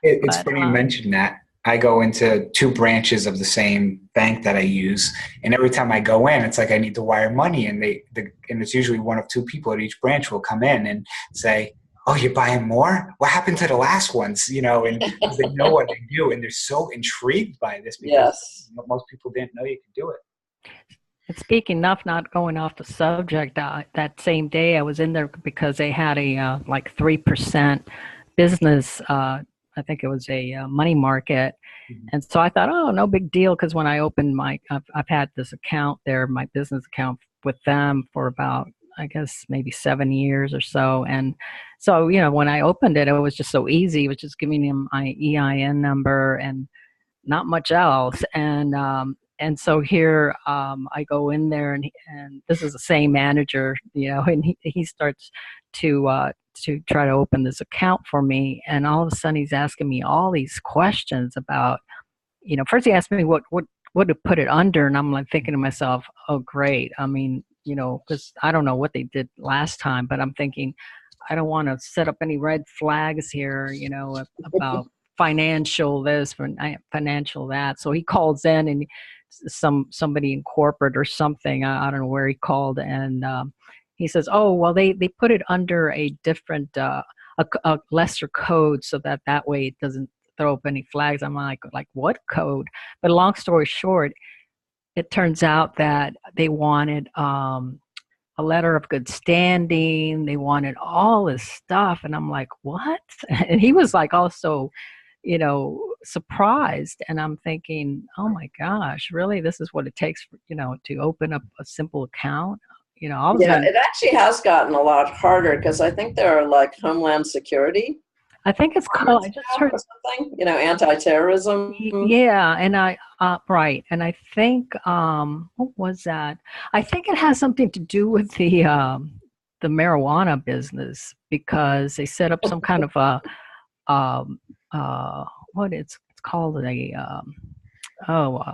It's funny you mentioned that. I go into 2 branches of the same bank that I use, and every time I go in, it's like I need to wire money, and and it's usually one of 2 people at each branch will come in and say, oh, you're buying more? What happened to the last ones? You know, and 'cause they know what they do, and they're so intrigued by this because Yes. most people didn't know you could do it. And speaking of not going off the subject, that same day I was in there because they had a like 3% business. I think it was a money market, Mhm. and so I thought, oh, no big deal, because when I opened I've had this account there, my business account with them for about, I guess, maybe 7 years or so, and so when I opened it, it was just so easy. It was just giving them my EIN number and not much else. And so here I go in there, and this is the same manager, and he starts to try to open this account for me, and all of a sudden he's asking me all these questions about, first he asked me what to put it under, and I'm like thinking to myself, oh great. I mean, because I don't know what they did last time, but I'm thinking I don't want to set up any red flags here, about financial this, financial that. So he calls in, and somebody in corporate or something. I don't know where he called, and he says, "Oh, well, they put it under a different, a lesser code, so that way it doesn't throw up any flags." I'm like what code? But long story short, it turns out that they wanted a letter of good standing. They wanted all this stuff. And I'm like, what? And he was like also, surprised. And I'm thinking, oh my gosh, really? This is what it takes, to open up a simple account? All of a Yeah, sudden, it actually has gotten a lot harder because I think there are like Homeland Security I think it's called, I just heard, or something, anti-terrorism. yeah. And right. And I think, what was that? I think it has something to do with the marijuana business, because they set up some kind of um, what it's called, oh,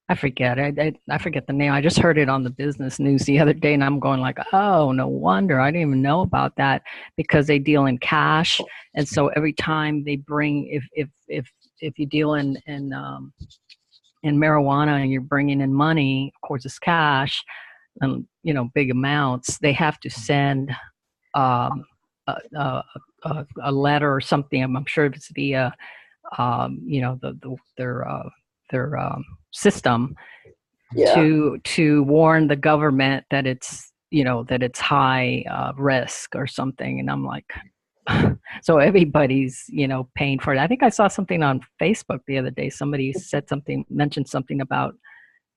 I forget. I forget the name. I just heard it on the business news the other day, and I'm going like, oh, no wonder I didn't even know about that, because they deal in cash, and so every time they bring, if you deal in marijuana and you're bringing in money, of course it's cash, and big amounts, they have to send um, a letter or something. I'm sure if it's via their system, Yeah. to warn the government that it's high risk or something. And I'm like, so everybody's paying for it. I think I saw something on Facebook the other day. Somebody mentioned something about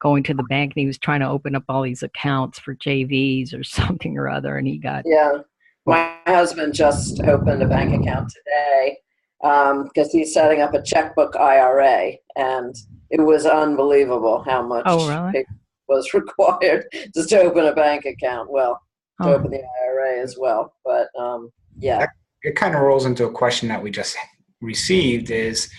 going to the bank, and he was trying to open up all these accounts for JVs or something or other, and he got, Yeah. My husband just opened a bank account today because he's setting up a checkbook IRA, and it was unbelievable how much oh really? paper was required just to open a bank account. Well, to Oh, open the IRA as well. But yeah. It kind of rolls into a question that we just received is,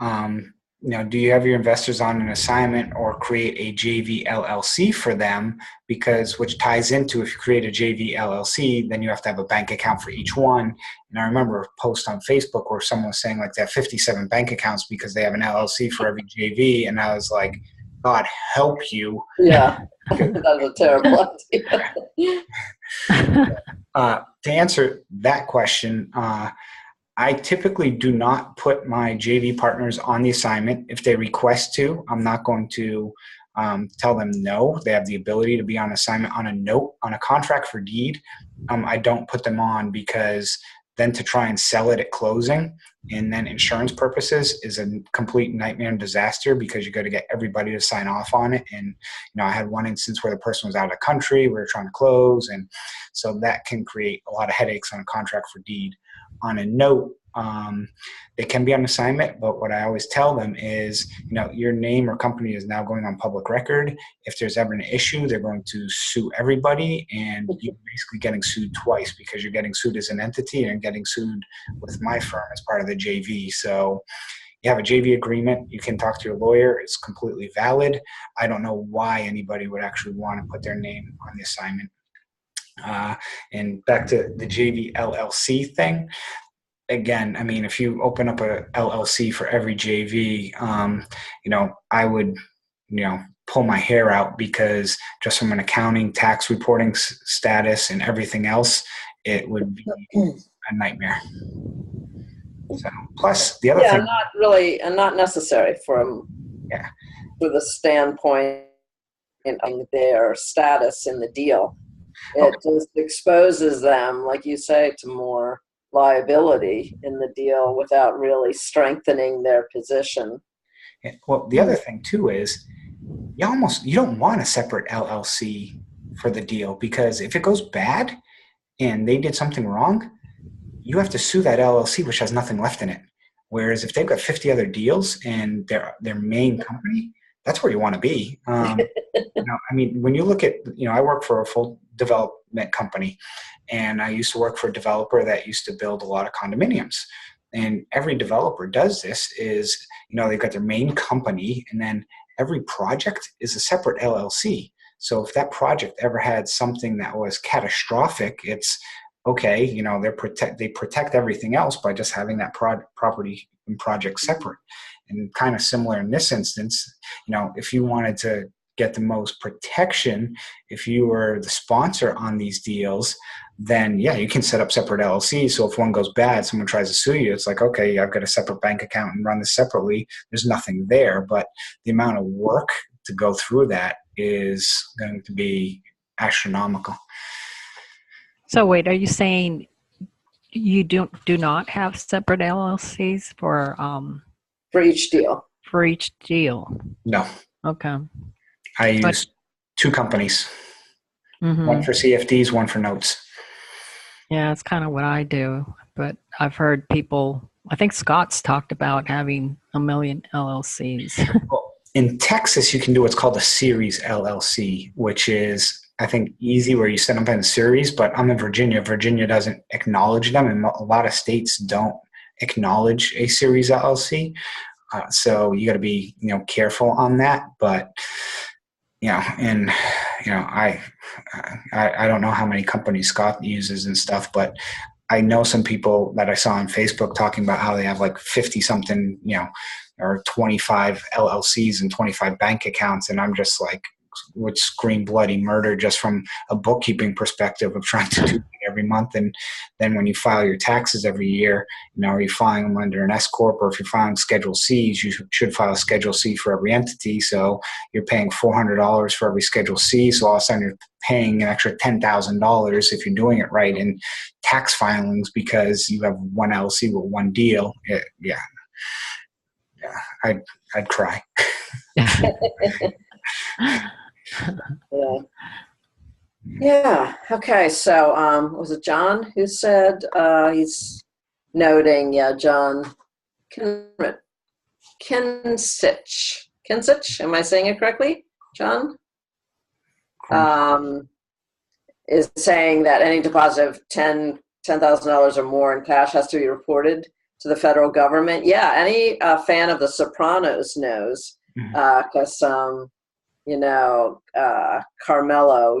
do you have your investors on an assignment or create a JV LLC for them? Because which ties into, if you create a JV LLC, then you have to have a bank account for each one. And I remember a post on Facebook where someone was saying like they have 57 bank accounts because they have an LLC for every JV. And I was like, God help you. Yeah. That was a terrible idea. To answer that question, I typically do not put my JV partners on the assignment. If they request to, I'm not going to tell them no. They have the ability to be on assignment on a note, on a contract for deed. I don't put them on, because then to try and sell it at closing and then insurance purposes is a complete nightmare and disaster, because you got to get everybody to sign off on it. And, I had one instance where the person was out of the country, we were trying to close. And so that can create a lot of headaches on a contract for deed. On a note, they can be on assignment, but what I always tell them is, your name or company is now going on public record. If there's ever an issue, they're going to sue everybody, and you're basically getting sued twice, because you're getting sued as an entity and getting sued with my firm as part of the JV. So you have a JV agreement. You can talk to your lawyer. It's completely valid. I don't know why anybody would actually want to put their name on the assignment. And back to the JV LLC thing. Again, I mean, if you open up a LLC for every JV, I would, pull my hair out, because just from an accounting, tax reporting status and everything else, it would be a nightmare. So, plus the other Yeah, thing, not really, and not necessary from the standpoint of their status in the deal. It just exposes them, like you say, to more liability in the deal without really strengthening their position. well, the other thing too is you don't want a separate LLC for the deal, because if it goes bad and they did something wrong, you have to sue that LLC, which has nothing left in it. Whereas if they've got 50 other deals and their main company, that's where you want to be. I mean, when you look at, I work for a full development company, and I used to work for a developer that used to build a lot of condominiums. And every developer does this is, they've got their main company, and then every project is a separate LLC. So if that project ever had something that was catastrophic, it's okay. They protect everything else by just having that property and project separate. And kind of similar in this instance, if you wanted to get the most protection, if you were the sponsor on these deals, then you can set up separate LLCs. So if one goes bad, someone tries to sue you, it's like, okay, I've got a separate bank account and run this separately. There's nothing there, but the amount of work to go through that is going to be astronomical. So wait, are you saying you do not have separate LLCs for each deal? For each deal? No. Okay. I use two companies, one for CFDs, one for notes. Yeah, it's kind of what I do, but I've heard people, I think Scott's talked about having 1 million LLCs. Well, in Texas, you can do what's called a series LLC, which is, I think, easy, where you set them in a series, but I'm in Virginia. Virginia doesn't acknowledge them, and a lot of states don't acknowledge a series LLC. So you got to be, careful on that. But, I don't know how many companies Scott uses and stuff, but I know some people that I saw on Facebook talking about how they have like 50 something, or 25 LLCs and 25 bank accounts. And I'm just like, would scream bloody murder just from a bookkeeping perspective of trying to do it every month. And then when you file your taxes every year, are you filing them under an S corp, or if you're filing Schedule C's, you should file a Schedule C for every entity. So you're paying $400 for every Schedule C. So all of a sudden you're paying an extra $10,000 if you're doing it right in tax filings, because you have one LLC with one deal. I'd cry. Yeah. Okay. So, was it John who said he's noting? Yeah, John Kinsich. Am I saying it correctly, John? Is saying that any deposit of $10,000 or more in cash has to be reported to the federal government. Yeah. Any fan of The Sopranos knows, because Carmela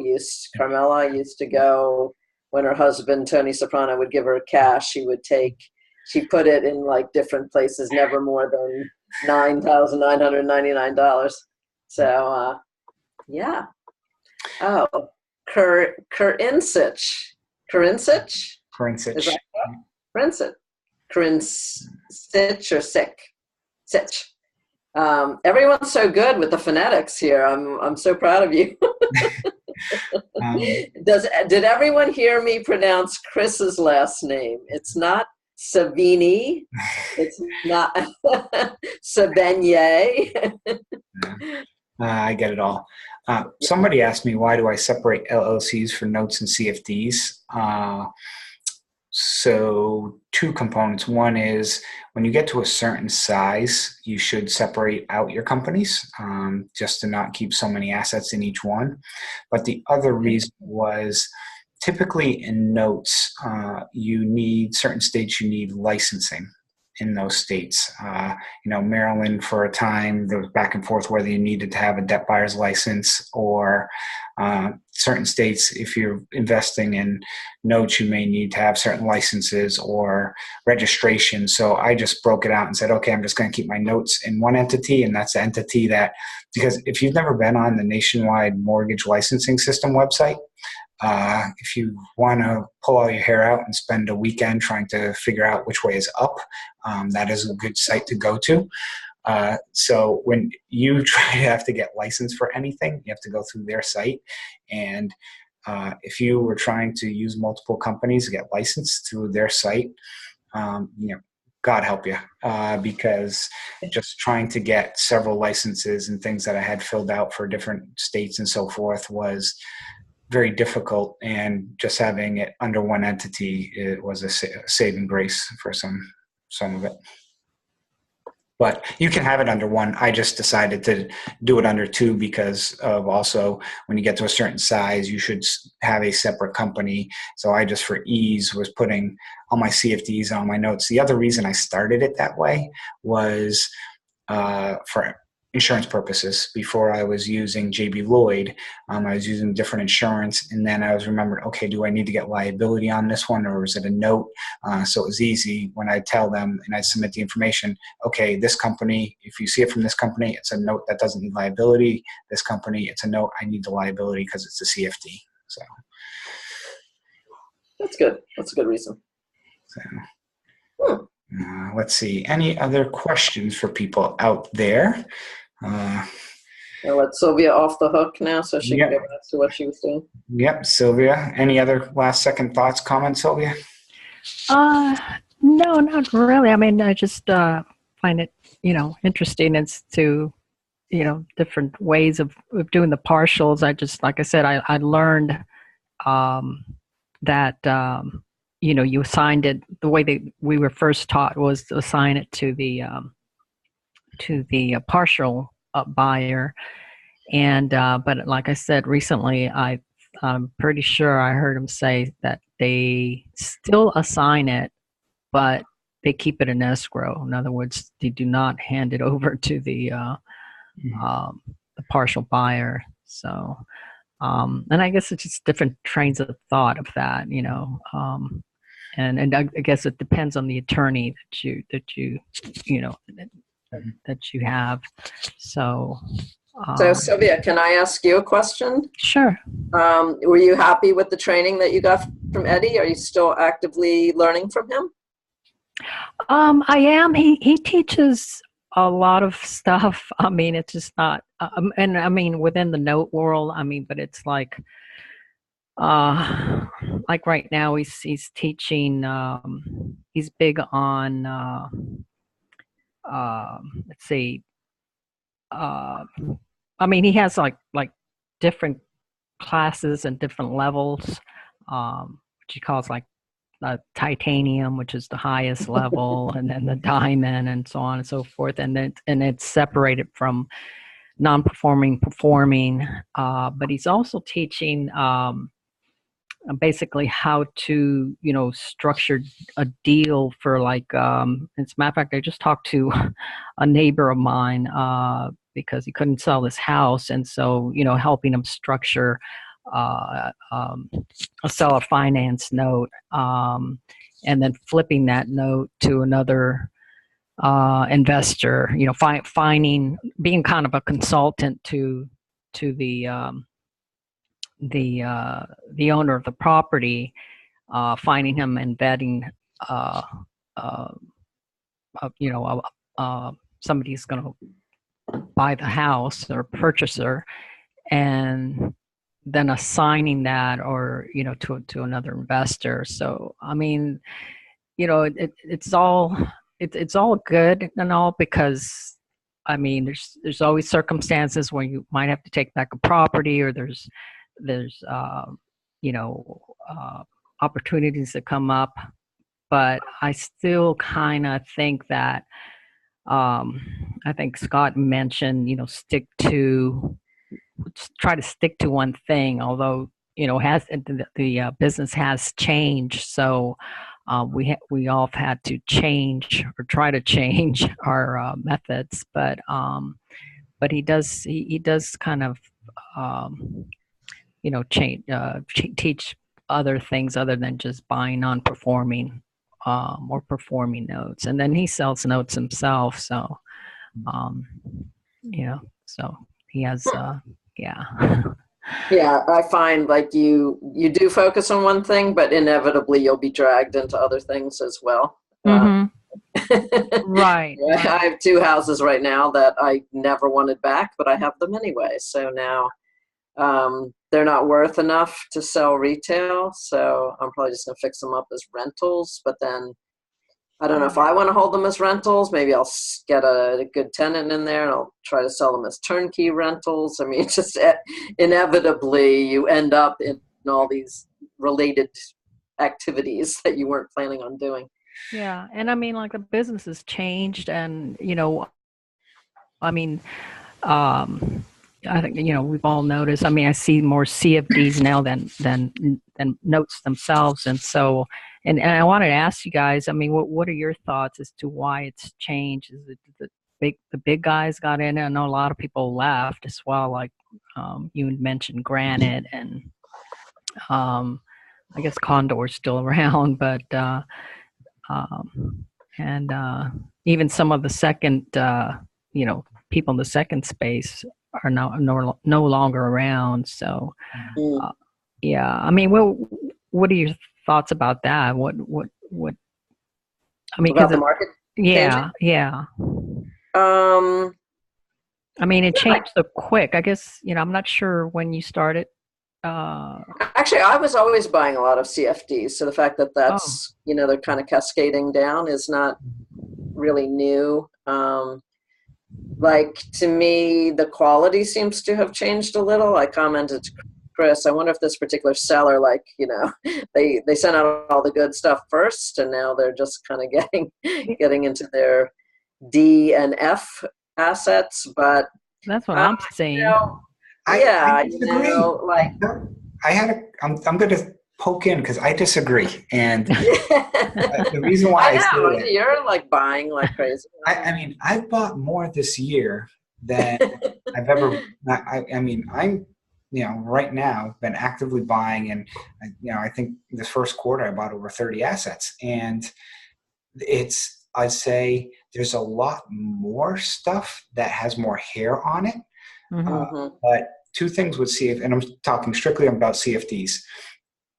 used to go, when her husband Tony Soprano would give her cash, she put it in like different places, never more than $9,999. So yeah. Oh, Kurinsich. Is that Kurinsich? Kurinsich or sick? Sitch. Everyone's so good with the phonetics here. I'm so proud of you. Did everyone hear me pronounce Chris's last name? It's not Savini. It's not Sabenye. I get it all. Somebody asked me, why do I separate LLCs for notes and CFDs? So two components. One is, when you get to a certain size, you should separate out your companies, just to not keep so many assets in each one. But the other reason was, typically in notes, certain states you need licensing in those states. Maryland, for a time, there was back and forth whether you needed to have a debt buyer's license, or certain states, if you're investing in notes, you may need to have certain licenses or registration. So I just broke it out and said, okay, I'm just going to keep my notes in one entity, and that's the entity that, because if you've never been on the Nationwide Mortgage Licensing System website, If you want to pull all your hair out and spend a weekend trying to figure out which way is up, that is a good site to go to. So when you have to get licensed for anything, you have to go through their site. And if you were trying to use multiple companies to get licensed through their site, God help you, because just trying to get several licenses and things that I had filled out for different states and so forth was very difficult. And just having it under one entity, it was a saving grace for some of it. But you can have it under one. I just decided to do it under two because of also when you get to a certain size, you should have a separate company. So I just, for ease, was putting all my CFDs on my notes. The other reason I started it that way was for insurance purposes. Before I was using JB Lloyd, I was using different insurance, and then I was remembered, okay, do I need to get liability on this one, or is it a note? So it was easy when I tell them and I submit the information, okay, this company, if you see it from this company, it's a note that doesn't need liability. This company, it's a note I need the liability because it's a CFD. So that's good. That's a good reason. So, let's see. Any other questions for people out there? I'll let Sylvia off the hook now so she can go back to what she was doing. Yep, Sylvia. Any other last second thoughts, comments, Sylvia? No, not really. I mean, I just find it, interesting as to, different ways of doing the partials. I just, like I said, I learned that, you assigned it, the way that we were first taught was to assign it to the partial buyer. And, but like I said, recently, I'm pretty sure I heard him say that they still assign it, but they keep it in escrow. In other words, they do not hand it over to the partial buyer. So, and I guess it's just different trains of thought of that, and I guess it depends on the attorney that you have. So Sylvia, can I ask you a question? Sure. Were you happy with the training that you got from Eddie? Are you still actively learning from him? I am. He teaches a lot of stuff. I mean, it's just not, and I mean, within the note world, but it's like right now he's teaching, he's big on, let's see, he has like different classes and different levels, which he calls like titanium, which is the highest level, and then the diamond, and so on and so forth. And it's separated from non-performing, performing. But he's also teaching basically how to, structure a deal for like. As a matter of fact, I just talked to a neighbor of mine because he couldn't sell his house, and so helping him structure a seller finance note, and then flipping that note to another investor. Being kind of a consultant to the owner of the property, finding him and vetting, somebody's going to buy the house or purchaser, and then assigning that or to another investor. So it's all good and all, because there's always circumstances where you might have to take back a property, or there's opportunities that come up. But I still kind of think that I think Scott mentioned try to stick to one thing, although the business has changed, so we all have had to change or try to change our methods, but he does kind of change, teach other things other than just buying non-performing or performing notes, and then he sells notes himself, so so he has yeah. Yeah, I find like you do focus on one thing, but inevitably you'll be dragged into other things as well. Hmm. Right, I right. have two houses right now that I never wanted back, but I have them anyway. So now they're not worth enough to sell retail. So I'm probably just gonna fix them up as rentals. But then I don't know if I want to hold them as rentals. Maybe I'll get a good tenant in there and I'll try to sell them as turnkey rentals. I mean, just inevitably you end up in all these related activities that you weren't planning on doing. Yeah, and I mean, like the business has changed, and I mean, um, I think we've all noticed. I mean, I see more CFDs now than notes themselves, and so and I wanted to ask you guys. I mean, what are your thoughts as to why it's changed? Is it the big guys got in it? I know a lot of people left as well. Like you had mentioned Granite, and um, I guess Condor's still around, but um, and even some of the second, people in the second space are now no longer around. So, Mm. uh, yeah, I mean, what are your thoughts about that? What? I mean, About because the market changing? yeah, yeah. Um, I mean, it yeah, changed so quick. I guess I'm not sure when you started. Uh, actually, I was always buying a lot of CFDs. So the fact that oh, they're kind of cascading down is not really new. Like to me, the quality seems to have changed a little. I commented to Chris, I wonder if this particular seller, like, they sent out all the good stuff first, and now they're just kind of getting into their D and F assets. But that's what uh, I'm you saying. know, I yeah, disagree. like. I'm going to poke in because I disagree. And the reason why I I say know that, you're like buying like crazy. I mean, I've bought more this year than I've ever. I mean, I'm, right now been actively buying, and I think this first quarter I bought over 30 assets, and I'd say there's a lot more stuff that has more hair on it. Uh, Hmm. Hmm. but two things with CF, and I'm talking strictly about CFDs.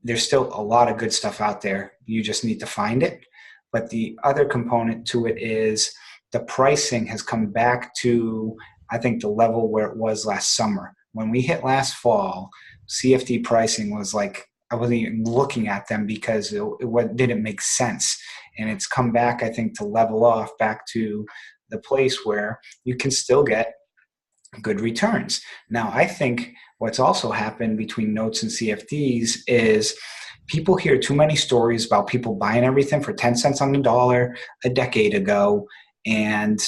There's still a lot of good stuff out there. You just need to find it. But the other component to it is the pricing has come back to, I think, the level where it was last summer. When we hit last fall, CFD pricing was like, I wasn't even looking at them because it didn't make sense. And it's come back, I think, to level off back to the place where you can still get good returns. Now, I think what's also happened between notes and CFDs is people hear too many stories about people buying everything for 10 cents on the dollar a decade ago, and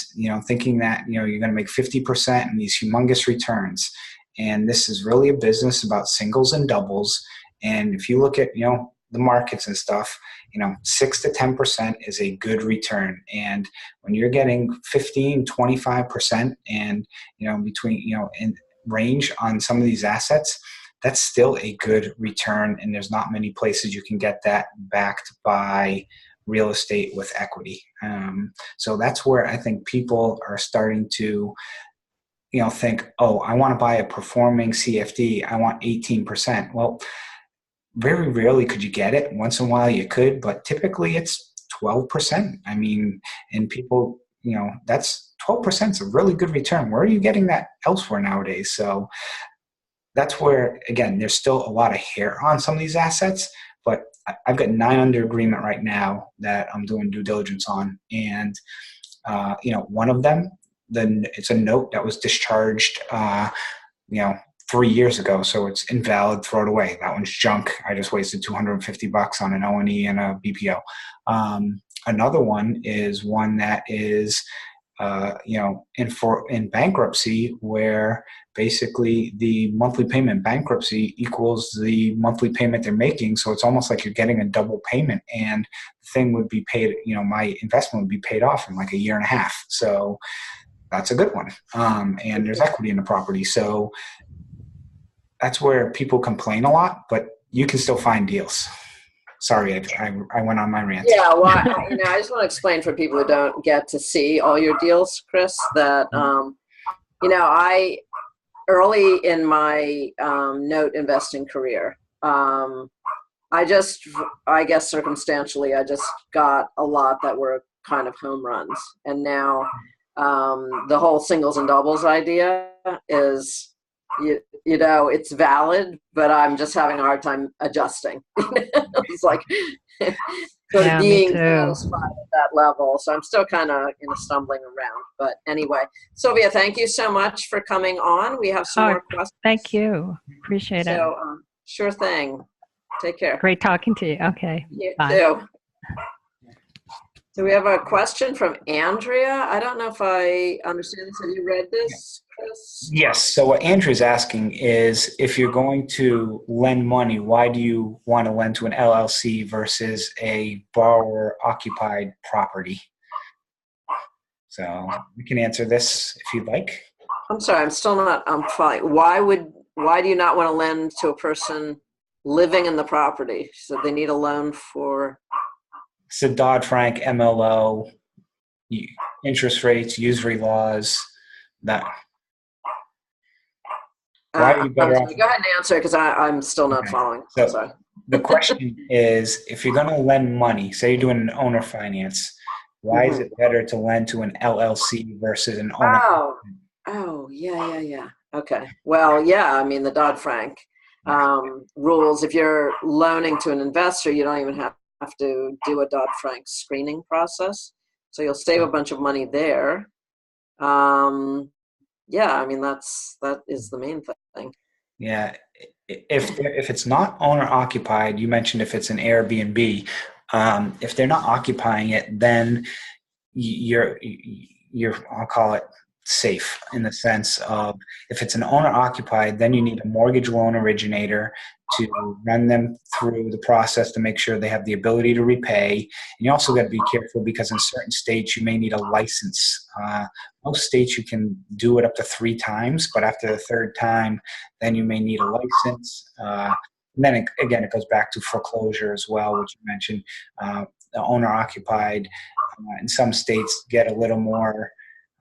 thinking that you're going to make 50% in these humongous returns. And this is really a business about singles and doubles. And if you look at the markets and stuff, 6 to 10% is a good return. And when you're getting 15, 25%, and between in range on some of these assets, that's still a good return. And there's not many places you can get that backed by real estate with equity. So that's where I think people are starting to think, oh, I want to buy a performing CFD, I want 18%. Well, very rarely could you get it. Once in a while you could, but typically it's 12%. I mean, and people, that's 12% is a really good return. Where are you getting that elsewhere nowadays? So that's where, again, there's still a lot of hair on some of these assets, but I've got 9 under agreement right now that I'm doing due diligence on. And, one of them, then it's a note that was discharged, you know, 3 years ago, so it's invalid. Throw it away. That one's junk. I just wasted $250 on an O&E and a BPO. Another one is one that is, in bankruptcy, where basically the monthly payment bankruptcy equals the monthly payment they're making. So it's almost like you're getting a double payment, and the thing would be paid. My investment would be paid off in like a year and a half. So that's a good one. And there's equity in the property. So that's where people complain a lot, but you can still find deals. Sorry, I went on my rant. Yeah, well, I just want to explain for people who don't get to see all your deals, Chris, that I early in my note investing career. I guess circumstantially, I just got a lot that were kind of home runs. And now the whole singles and doubles idea is, you know, it's valid, but I'm just having a hard time adjusting. It's like sort of Yeah, me being too. satisfied at that level. So I'm still kind of, you know, stumbling around. But anyway, Sylvia, thank you so much for coming on. We have some Oh, more questions. thank you. Appreciate it. So sure thing. Take care. Great talking to you. Okay. You Bye. too. So we have a question from Andrea. I don't know if I understand this. Have you read this, Chris? Yes. So what Andrew's asking is, if you're going to lend money, why do you want to lend to an LLC versus a borrower-occupied property? So we can answer this if you'd like. I'm sorry, I'm still not, I'm fine. Why do you not want to lend to a person living in the property? So they need a loan for, So Dodd-Frank, MLO, interest rates, usury laws, that. Why are you better off? go ahead and answer because I'm still not following. So Sorry. the question is, if you're going to lend money, say you're doing an owner finance, why is it better to lend to an LLC versus an owner? Yeah. Okay. Well, yeah, I mean, the Dodd-Frank rules, if you're loaning to an investor, you don't even have to do a Dodd-Frank screening process. So you'll save a bunch of money there. Yeah, I mean, that is the main thing. Yeah. If it's not owner occupied, you mentioned if it's an Airbnb, if they're not occupying it, then you're I'll call it safe, in the sense of, if it's an owner occupied, then you need a mortgage loan originator to run them through the process to make sure they have the ability to repay. And you also got to be careful, because in certain states you may need a license. Most states you can do it up to 3 times, but after the 3rd time, then you may need a license. And then again, it goes back to foreclosure as well, which you mentioned. The owner occupied in some states get a little more,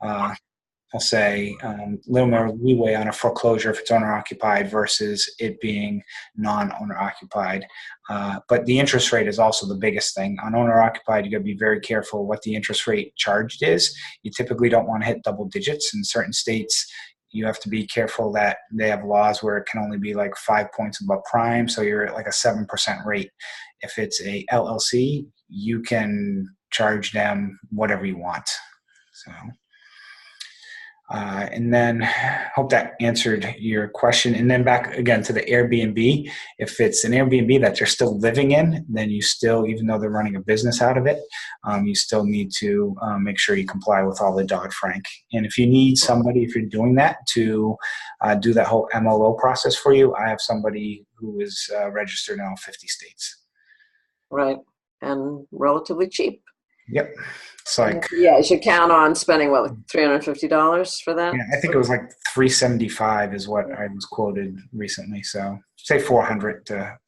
I'll say, a little more leeway on a foreclosure if it's owner occupied versus it being non-owner occupied. But the interest rate is also the biggest thing. On owner occupied, you got to be very careful what the interest rate charged is. You typically don't want to hit double digits. In certain states, you have to be careful that they have laws where it can only be like 5 points above prime. So you're at like a 7% rate. If it's a LLC, you can charge them whatever you want. So. And then hope that answered your question. And then back again to the Airbnb. If it's an Airbnb that they're still living in, then you still, even though they're running a business out of it, you still need to make sure you comply with all the Dodd-Frank. And if you need somebody, if you're doing that, to do that whole MLO process for you, I have somebody who is registered in all 50 states. Right. And relatively cheap. Yep. It's like, yeah, you should count on spending what, like $350 for that? Yeah, I think it was like $375 is what I was quoted recently. So say $400 to,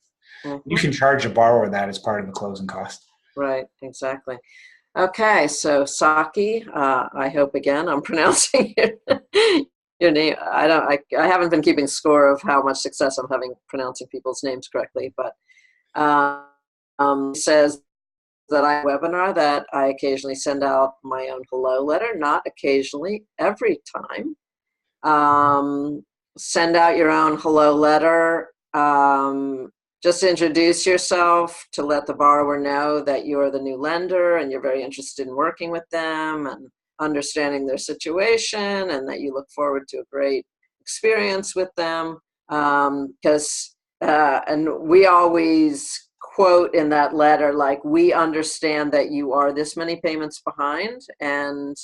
you can charge a borrower that as part of the closing cost. Right, exactly. Okay, so Saki, I hope again I'm pronouncing your name. I haven't been keeping score of how much success I'm having pronouncing people's names correctly, but says that I have a webinar that I occasionally send out my own hello letter, not occasionally, every time. Send out your own hello letter. Just introduce yourself to let the borrower know that you're the new lender and you're very interested in working with them and understanding their situation, and that you look forward to a great experience with them. And we always quote in that letter, like, we understand that you are this many payments behind and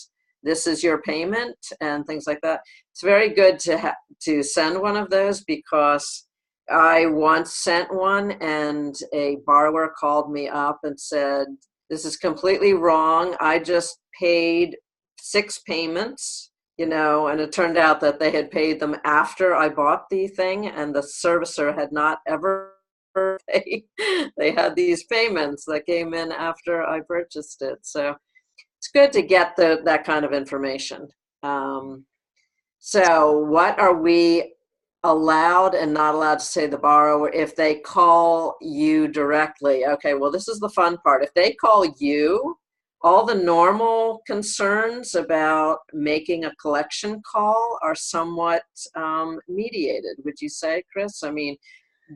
this is your payment, and things like that. It's very good to send one of those, because I once sent one and a borrower called me up and said, this is completely wrong. I just paid 6 payments, and it turned out that they had paid them after I bought the thing, and the servicer had not ever paid. They had these payments that came in after I purchased it. So it's good to get that kind of information. So what are we allowed and not allowed to say to the borrower if they call you directly? Okay, well, this is the fun part. If they call you, all the normal concerns about making a collection call are somewhat mediated, would you say, Chris? I mean,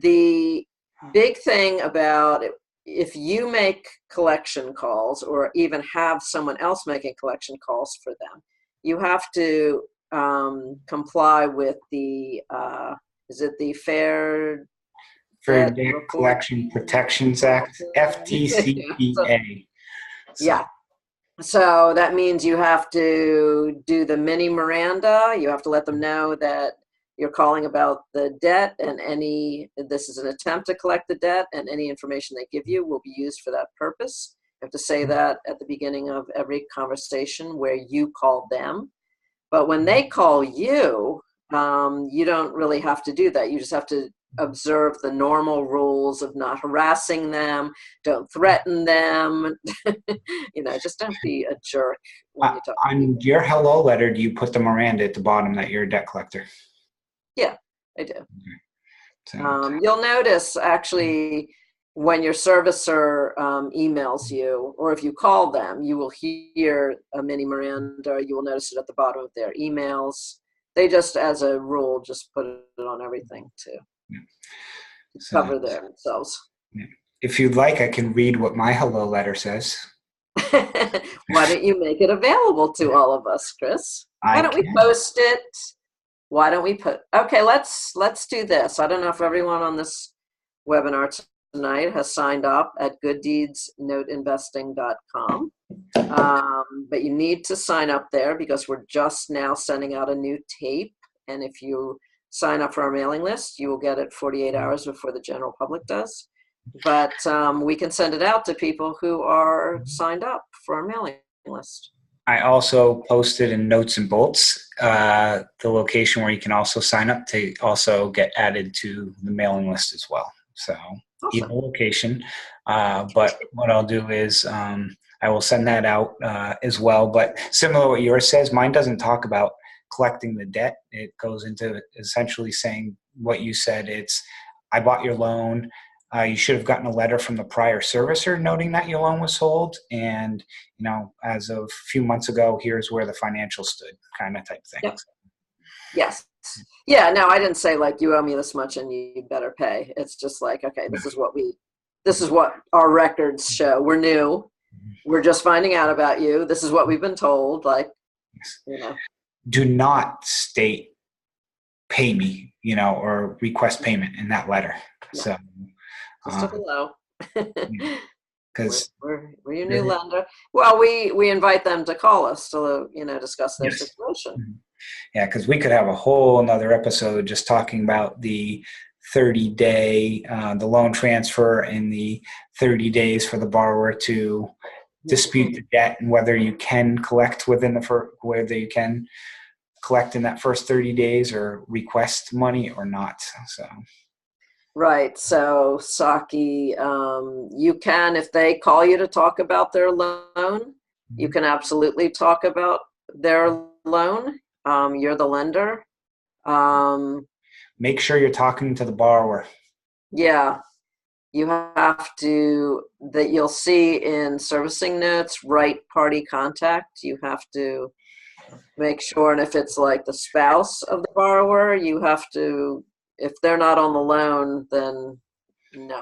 the big thing about if you make collection calls or even have someone else making collection calls for them, you have to comply with the, is it the Fair Fair Debt Debt Report? Collection Protections Act, FTCPA. So, Yeah. So that means you have to do the mini Miranda. You have to let them know that you're calling about the debt and this is an attempt to collect the debt, and any information they give you will be used for that purpose. You have to say that at the beginning of every conversation where you call them. But when they call you, you don't really have to do that. You just have to observe the normal rules of not harassing them, don't threaten them, just don't be a jerk when you talk to people. on your hello letter, do you put the Miranda at the bottom that you're a debt collector? Yeah, I do. So, You'll notice actually when your servicer emails you, or if you call them, you will hear a mini Miranda. You will notice it at the bottom of their emails. They just, as a rule, just put it on everything to cover themselves. if you'd like, I can read what my hello letter says. Why don't you make it available to all of us, Chris? Why don't we post it? Why don't we okay, let's do this. I don't know if everyone on this webinar tonight has signed up at gooddeedsnoteinvesting.com. But you need to sign up there because we're just now sending out a new tape. And if you sign up for our mailing list, you will get it 48 hours before the general public does. But we can send it out to people who are signed up for our mailing list. I also posted in Notes and Bolts the location where you can also sign up to also get added to the mailing list as well. So Awesome. either location. But what I'll do is I will send that out as well. But similar to what yours says, mine doesn't talk about collecting the debt. It goes into essentially saying what you said. It's, I bought your loan. You should have gotten a letter from the prior servicer noting that your loan was sold. And, as of a few months ago, here's where the financial stood, kind of type thing. Yep. Yes. Yeah, no, I didn't say like you owe me this much and you better pay. It's just like, okay, this is what our records show. We're new. We're just finding out about you. This is what we've been told. Like, Do not state pay me, or request payment in that letter. No. So just a hello. Because we're your new lender. Well, we invite them to call us to discuss their situation. Yeah, because we could have a whole another episode just talking about the 30-day the loan transfer and the 30 days for the borrower to dispute the debt and whether you can collect within whether you can collect in that first 30 days or request money or not. So. Right. So, Saki, you can, if they call you to talk about their loan, you can absolutely talk about their loan. You're the lender. Make sure you're talking to the borrower. Yeah. You have to, that you'll see in servicing notes, right party contact. You have to make sure, and if it's like the spouse of the borrower, you have to, if they're not on the loan, then no.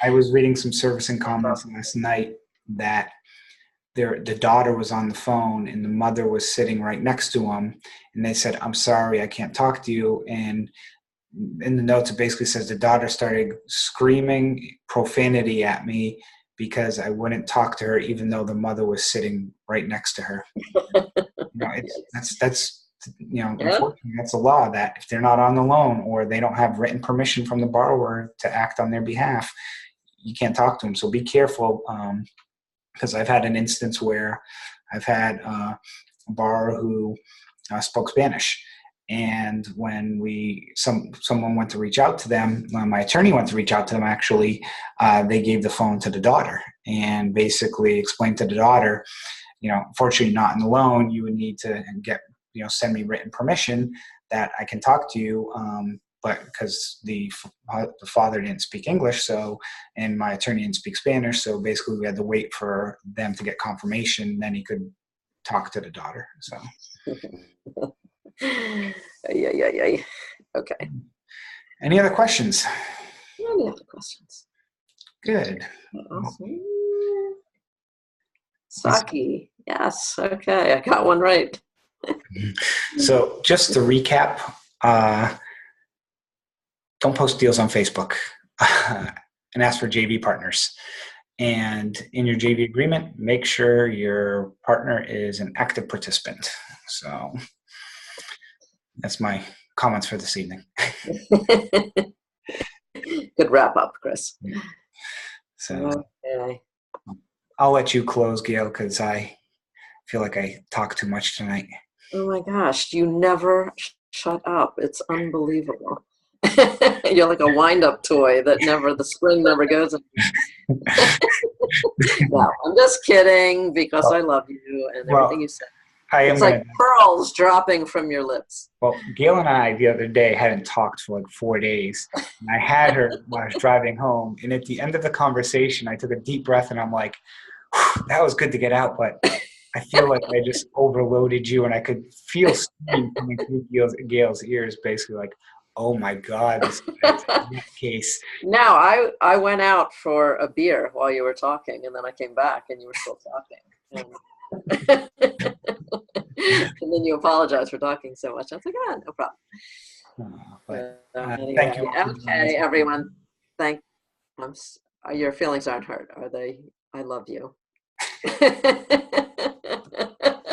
I was reading some servicing comments last night that the daughter was on the phone and the mother was sitting right next to him, and they said, "I'm sorry, I can't talk to you." And in the notes, it basically says the daughter started screaming profanity at me because I wouldn't talk to her, even though the mother was sitting right next to her. That's unfortunately, that's a law that if they're not on the loan or they don't have written permission from the borrower to act on their behalf, you can't talk to them. So be careful, because I've had an instance where I've had a borrower who spoke Spanish. And when someone went to reach out to them, my attorney went to reach out to them, actually, they gave the phone to the daughter and basically explained to the daughter, unfortunately not in the loan, you would need to get send me written permission that I can talk to you. But because the father didn't speak English, and my attorney didn't speak Spanish, so basically we had to wait for them to get confirmation. Then he could talk to the daughter. So. Yeah. Okay. Any other questions? Any other questions? Good. Awesome. Saki. Yes. Okay. I got one right. So just to recap, don't post deals on Facebook and ask for JV partners. And in your JV agreement, make sure your partner is an active participant. So that's my comments for this evening. Good wrap up, Chris. So okay. I'll let you close, Gail, because I feel like I talk too much tonight. Oh my gosh, you never shut up. It's unbelievable. You're like a wind-up toy that the spring never goes in. No, I'm just kidding because I love you and everything you said. It's like pearls dropping from your lips. Well, Gail and I the other day hadn't talked for like 4 days. And I had her when I was driving home. And at the end of the conversation, I took a deep breath and I'm like, that was good to get out. But I feel like I just overloaded you, and I could feel steam coming through Gail's ears, basically like, oh my God, this is a case. No, I went out for a beer while you were talking, and then I came back and you were still talking. And then you apologized for talking so much. I was like, no problem. Anyway, thank you. Okay, everyone. Your feelings aren't hurt, are they? I love you.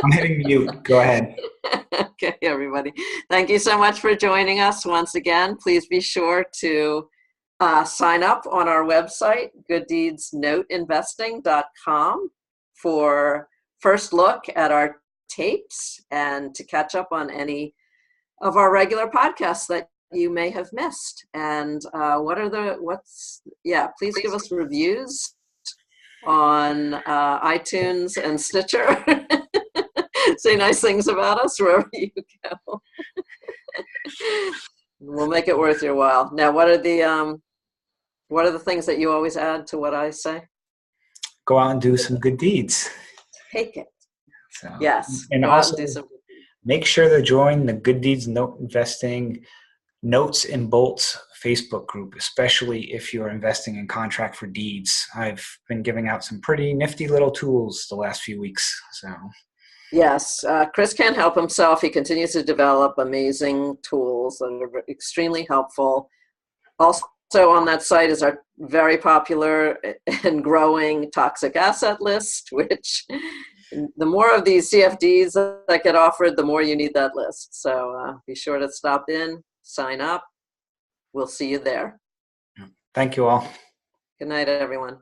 I'm hitting mute. Go ahead. Okay, everybody. Thank you so much for joining us once again. Please be sure to sign up on our website, gooddeedsnoteinvesting.com, for first look at our tapes and to catch up on any of our regular podcasts that you may have missed. And please give us reviews on iTunes and Stitcher. Say nice things about us wherever you go. We'll make it worth your while. Now, what are the things that you always add to what I say? Go out and do some good deeds. Take it. So, yes. And also make sure to join the Good Deeds Note Investing Notes and Bolts Facebook group, especially if you're investing in contract for deeds. I've been giving out some pretty nifty little tools the last few weeks. So. Yes, Chris can't help himself. He continues to develop amazing tools that are extremely helpful. Also on that site is our very popular and growing toxic asset list, which the more of these CFDs that get offered, the more you need that list. So be sure to stop in, sign up. We'll see you there. Thank you all. Good night, everyone.